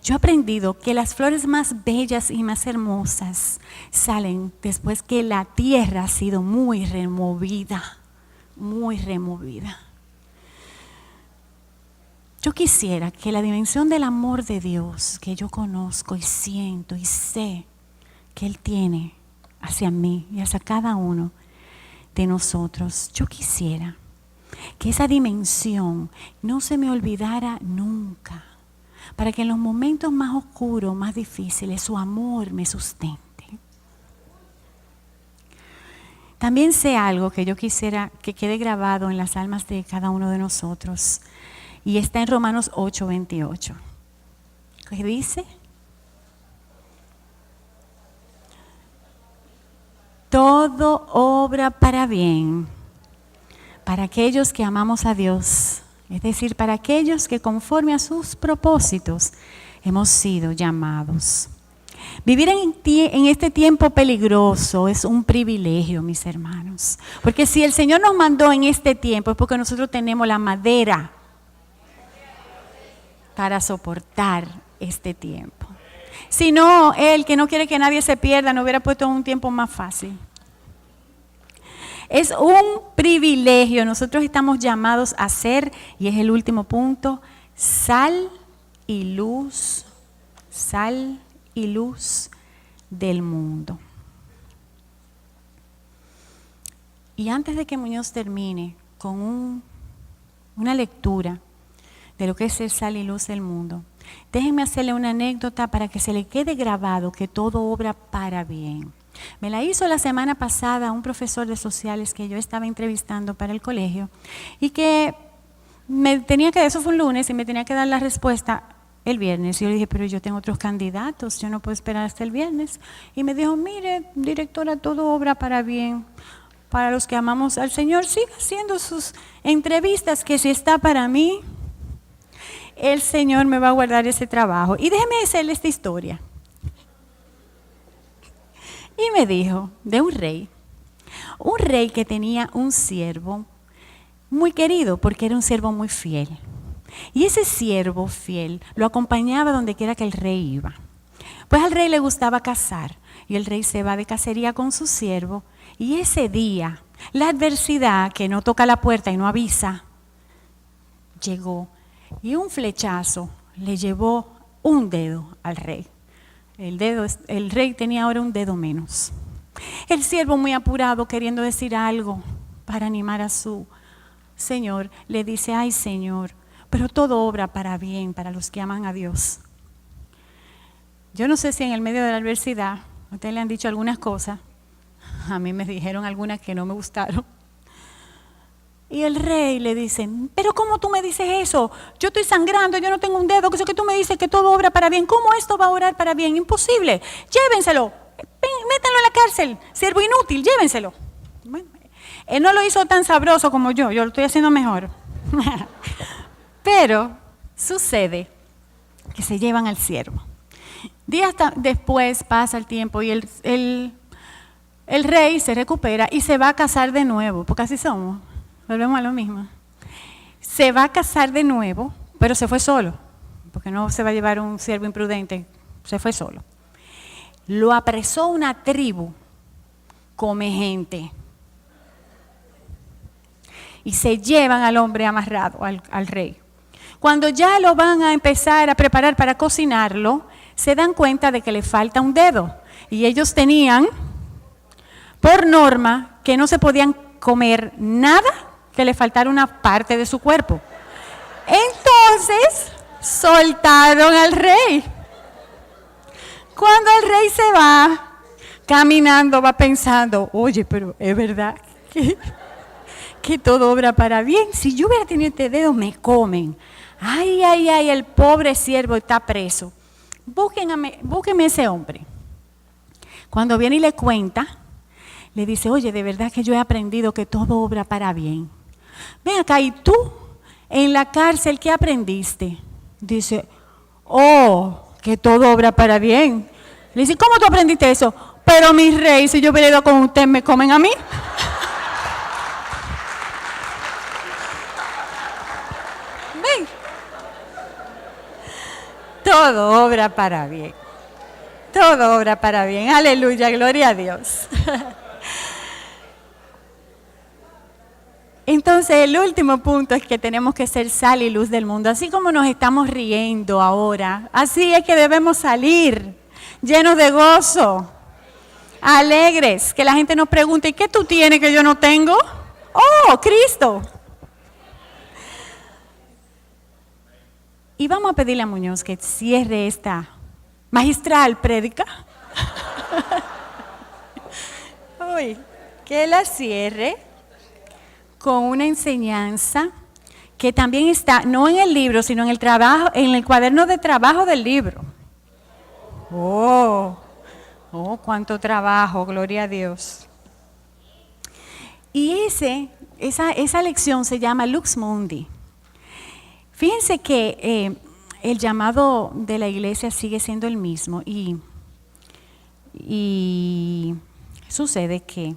Yo he aprendido que las flores más bellas y más hermosas salen después que la tierra ha sido muy removida, muy removida. Yo quisiera que la dimensión del amor de Dios que yo conozco y siento y sé que Él tiene hacia mí y hacia cada uno de nosotros, yo quisiera que esa dimensión no se me olvidara nunca, para que en los momentos más oscuros, más difíciles, su amor me sustente. También sé algo que yo quisiera que quede grabado en las almas de cada uno de nosotros. Y está en Romanos 8:28. ¿Qué dice? Todo obra para bien, para aquellos que amamos a Dios, es decir, para aquellos que conforme a sus propósitos hemos sido llamados. Vivir en este tiempo peligroso es un privilegio, mis hermanos, porque si el Señor nos mandó en este tiempo es porque nosotros tenemos la madera para soportar este tiempo. Si no, Él, que no quiere que nadie se pierda, nos hubiera puesto un tiempo más fácil. Es un privilegio. Nosotros estamos llamados a ser, y es el último punto, sal y luz del mundo. Y antes de que Muñoz termine con una lectura de lo que es el sal y luz del mundo, déjenme hacerle una anécdota para que se le quede grabado que todo obra para bien. Me la hizo la semana pasada un profesor de sociales que yo estaba entrevistando para el colegio y que eso fue un lunes y me tenía que dar la respuesta el viernes. Y yo le dije, pero yo tengo otros candidatos, yo no puedo esperar hasta el viernes. Y me dijo, mire, directora, todo obra para bien. Para los que amamos al Señor, siga haciendo sus entrevistas, que si está para mí. el Señor me va a guardar ese trabajo. Y déjeme hacerle esta historia. Y me dijo de un rey que tenía un siervo muy querido porque era un siervo muy fiel. Y ese siervo fiel lo acompañaba donde quiera que el rey iba. Pues al rey le gustaba cazar y el rey se va de cacería con su siervo y ese día la adversidad que no toca la puerta y no avisa llegó y un flechazo le llevó un dedo al rey. El rey tenía ahora un dedo menos. El siervo muy apurado queriendo decir algo para animar a su señor le dice: ay Señor, pero todo obra para bien para los que aman a Dios. Yo no sé si en el medio de la adversidad a ustedes le han dicho algunas cosas, a mí me dijeron algunas que no me gustaron. Y el rey le dice: pero ¿cómo tú me dices eso? Yo estoy sangrando, yo no tengo un dedo, que tú me dices que todo obra para bien. ¿Cómo esto va a obrar para bien? Imposible. Llévenselo, métanlo en la cárcel, siervo inútil, llévenselo. Bueno, él no lo hizo tan sabroso como yo lo estoy haciendo mejor. Pero sucede que se llevan al siervo. Días después pasa el tiempo y el rey se recupera y se va a casar de nuevo, porque así somos, volvemos a lo mismo. Se va a casar de nuevo, pero se fue solo, porque no se va a llevar un siervo imprudente, se fue solo. Lo apresó una tribu, come gente. Y se llevan al hombre amarrado, al rey. Cuando ya lo van a empezar a preparar para cocinarlo, se dan cuenta de que le falta un dedo. Y ellos tenían, por norma, que no se podían comer nada que le faltara una parte de su cuerpo. Entonces, soltaron al rey. Cuando el rey se va, caminando, va pensando: oye, pero es verdad que todo obra para bien. Si yo hubiera tenido este dedo, me comen. Ay, ay, ay, el pobre siervo está preso. Búsquenme ese hombre. Cuando viene y le cuenta, le dice: oye, de verdad que yo he aprendido que todo obra para bien. Ven acá, ¿y tú en la cárcel qué aprendiste? Dice: oh, que todo obra para bien. Le dice: ¿cómo tú aprendiste eso? Pero mi rey, si yo hubiera ido con usted, ¿me comen a mí? Ven. Todo obra para bien. Todo obra para bien. Aleluya, gloria a Dios. Entonces, el último punto es que tenemos que ser sal y luz del mundo. Así como nos estamos riendo ahora, así es que debemos salir llenos de gozo, alegres, que la gente nos pregunte: ¿y qué tú tienes que yo no tengo? ¡Oh, Cristo! Y vamos a pedirle a Muñoz que cierre esta magistral prédica. Uy, que la cierre con una enseñanza que también está, no en el libro, sino en el trabajo, en el cuaderno de trabajo del libro. Oh, cuánto trabajo, gloria a Dios. Y esa lección se llama Lux Mundi. Fíjense que el llamado de la iglesia sigue siendo el mismo y sucede que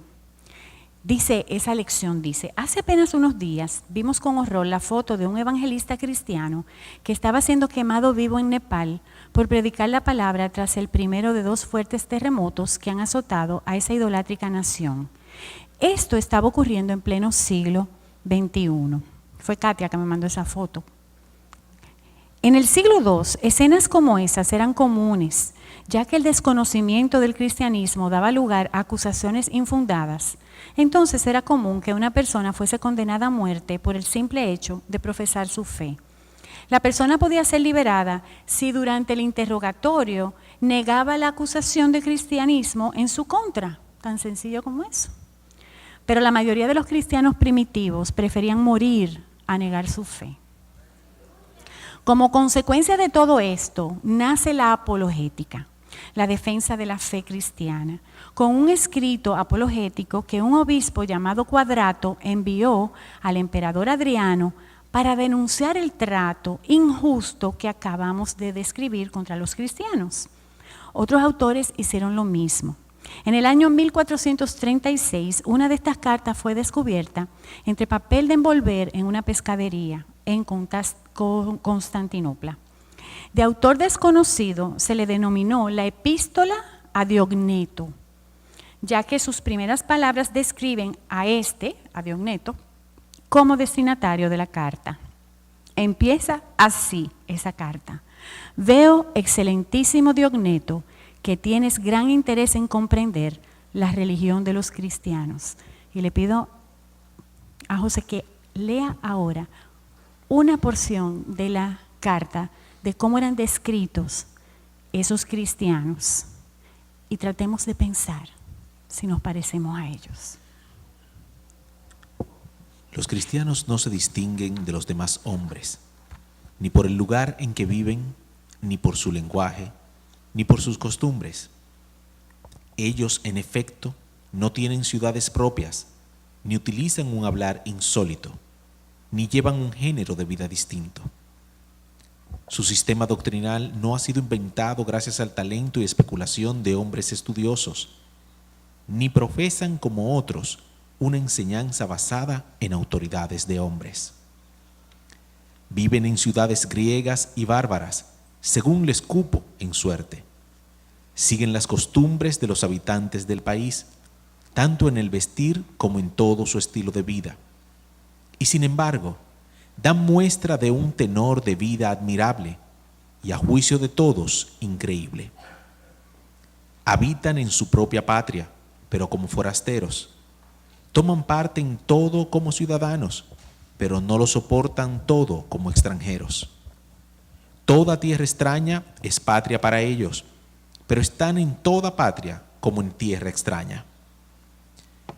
esa lección dice: hace apenas unos días vimos con horror la foto de un evangelista cristiano que estaba siendo quemado vivo en Nepal por predicar la palabra tras el primero de 2 fuertes terremotos que han azotado a esa idolátrica nación. Esto estaba ocurriendo en pleno siglo XXI. Fue Katia que me mandó esa foto. En el siglo II, escenas como esas eran comunes, ya que el desconocimiento del cristianismo daba lugar a acusaciones infundadas. Entonces era común que una persona fuese condenada a muerte por el simple hecho de profesar su fe. La persona podía ser liberada si durante el interrogatorio negaba la acusación de cristianismo en su contra, tan sencillo como eso. Pero la mayoría de los cristianos primitivos preferían morir a negar su fe. Como consecuencia de todo esto, nace la apologética, la defensa de la fe cristiana, con un escrito apologético que un obispo llamado Quadrato envió al emperador Adriano para denunciar el trato injusto que acabamos de describir contra los cristianos. Otros autores hicieron lo mismo. En el año 1436, una de estas cartas fue descubierta entre papel de envolver en una pescadería en Constantinopla. De autor desconocido se le denominó la Epístola a Diogneto, ya que sus primeras palabras describen a Diogneto, como destinatario de la carta. Empieza así esa carta. Veo, excelentísimo Diogneto, que tienes gran interés en comprender la religión de los cristianos. Y le pido a José que lea ahora una porción de la carta de cómo eran descritos esos cristianos y tratemos de pensar si nos parecemos a ellos. Los cristianos no se distinguen de los demás hombres, ni por el lugar en que viven, ni por su lenguaje, ni por sus costumbres. Ellos, en efecto, no tienen ciudades propias, ni utilizan un hablar insólito, ni llevan un género de vida distinto. Su sistema doctrinal no ha sido inventado gracias al talento y especulación de hombres estudiosos, ni profesan como otros una enseñanza basada en autoridades de hombres. Viven en ciudades griegas y bárbaras, según les cupo en suerte. Siguen las costumbres de los habitantes del país, tanto en el vestir como en todo su estilo de vida. Y sin embargo, dan muestra de un tenor de vida admirable y a juicio de todos increíble. Habitan en su propia patria, pero como forasteros. Toman parte en todo como ciudadanos, pero no lo soportan todo como extranjeros. Toda tierra extraña es patria para ellos, pero están en toda patria como en tierra extraña.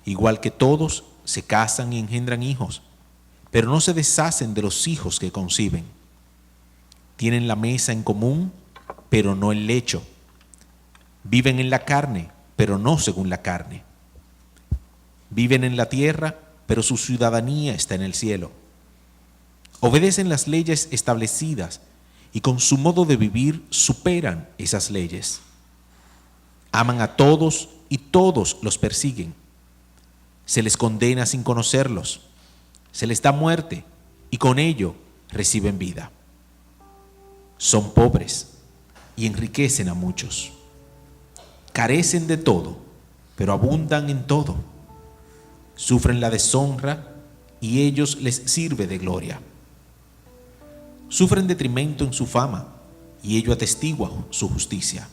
Igual que todos, se casan y engendran hijos, pero no se deshacen de los hijos que conciben. Tienen la mesa en común, pero no el lecho. Viven en la carne, pero no según la carne. Viven en la tierra, pero su ciudadanía está en el cielo. Obedecen las leyes establecidas y con su modo de vivir superan esas leyes. Aman a todos y todos los persiguen. Se les condena sin conocerlos. Se les da muerte y con ello reciben vida. Son pobres y enriquecen a muchos. Carecen de todo, pero abundan en todo. Sufren la deshonra y ellos les sirve de gloria. Sufren detrimento en su fama y ello atestigua su justicia.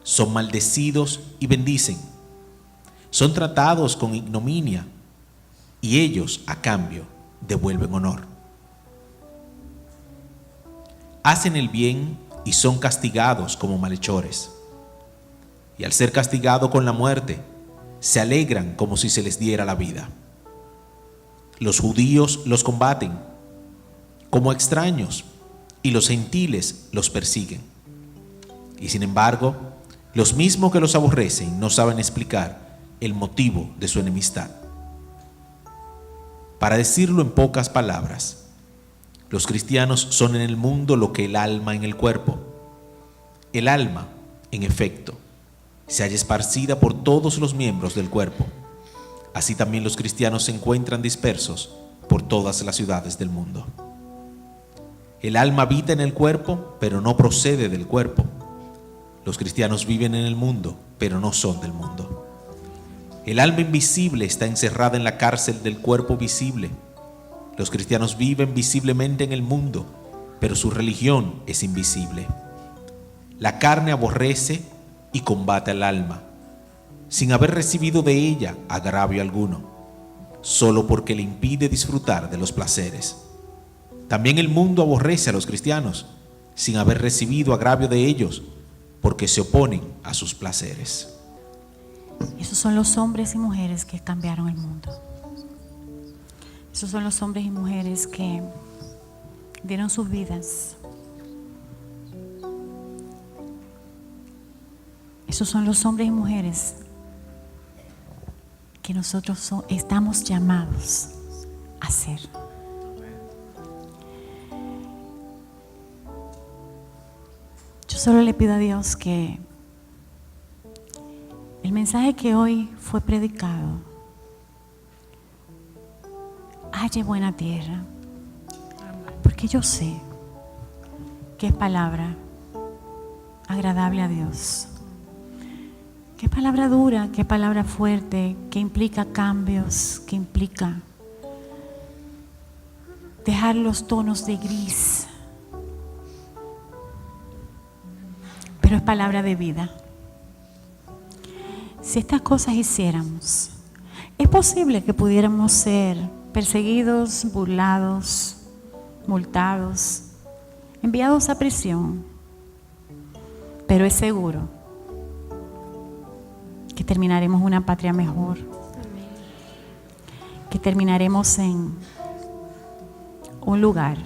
Son maldecidos y bendicen. Son tratados con ignominia y ellos, a cambio, devuelven honor. Hacen el bien y son castigados como malhechores. Y al ser castigado con la muerte, se alegran como si se les diera la vida. Los judíos los combaten como extraños y los gentiles los persiguen. Y sin embargo, los mismos que los aborrecen no saben explicar el motivo de su enemistad. Para decirlo en pocas palabras, los cristianos son en el mundo lo que el alma en el cuerpo. El alma, en efecto, se halla esparcida por todos los miembros del cuerpo. Así también los cristianos se encuentran dispersos por todas las ciudades del mundo. El alma habita en el cuerpo, pero no procede del cuerpo. Los cristianos viven en el mundo, pero no son del mundo. El alma invisible está encerrada en la cárcel del cuerpo visible. Los cristianos viven visiblemente en el mundo, pero su religión es invisible. La carne aborrece y combate al alma, sin haber recibido de ella agravio alguno, solo porque le impide disfrutar de los placeres. También el mundo aborrece a los cristianos, sin haber recibido agravio de ellos, porque se oponen a sus placeres. Esos son los hombres y mujeres que cambiaron el mundo. Esos son los hombres y mujeres que dieron sus vidas. Esos son los hombres y mujeres que nosotros estamos llamados a ser. solo le pido a Dios que el mensaje que hoy fue predicado halle buena tierra, porque yo sé que es palabra agradable a Dios, que es palabra dura, que es palabra fuerte, que implica cambios, que implica dejar los tonos de gris, pero es palabra de vida. Si estas cosas hiciéramos, es posible que pudiéramos ser perseguidos, burlados, multados, enviados a prisión, pero es seguro que terminaremos una patria mejor, que terminaremos en un lugar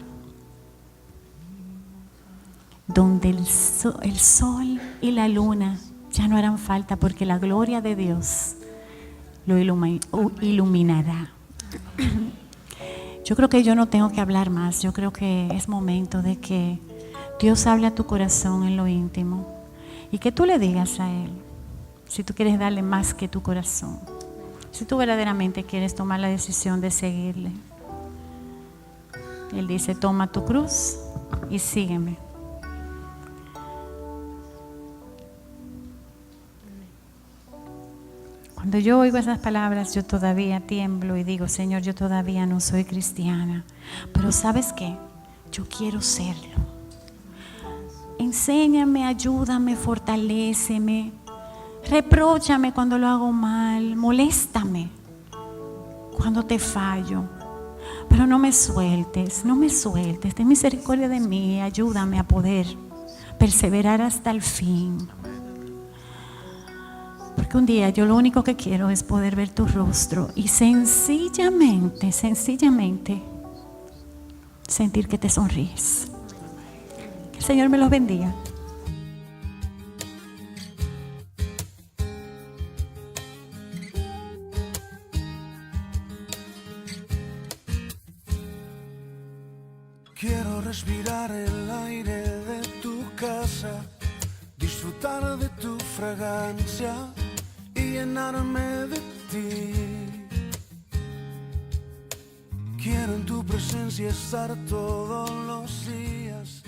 donde el sol y la luna ya no harán falta, porque la gloria de Dios lo iluminará. Yo creo que yo no tengo que hablar más. Yo creo que es momento de que Dios hable a tu corazón en lo íntimo y que tú le digas a Él si tú quieres darle más que tu corazón, si tú verdaderamente quieres tomar la decisión de seguirle. Él dice: toma tu cruz y sígueme. Cuando yo oigo esas palabras, yo todavía tiemblo y digo: Señor, yo todavía no soy cristiana, pero ¿sabes qué? Yo quiero serlo. Enséñame, ayúdame, fortaléceme, repróchame cuando lo hago mal, moléstame cuando te fallo, pero no me sueltes, no me sueltes. Ten misericordia de mí, ayúdame a poder perseverar hasta el fin. Porque un día yo lo único que quiero es poder ver tu rostro y sencillamente sentir que te sonríes. Que el Señor me los bendiga. Quiero respirar el aire de tu casa, disfrutar de tu fragancia y llenarme de ti. Quiero en tu presencia estar todos los días.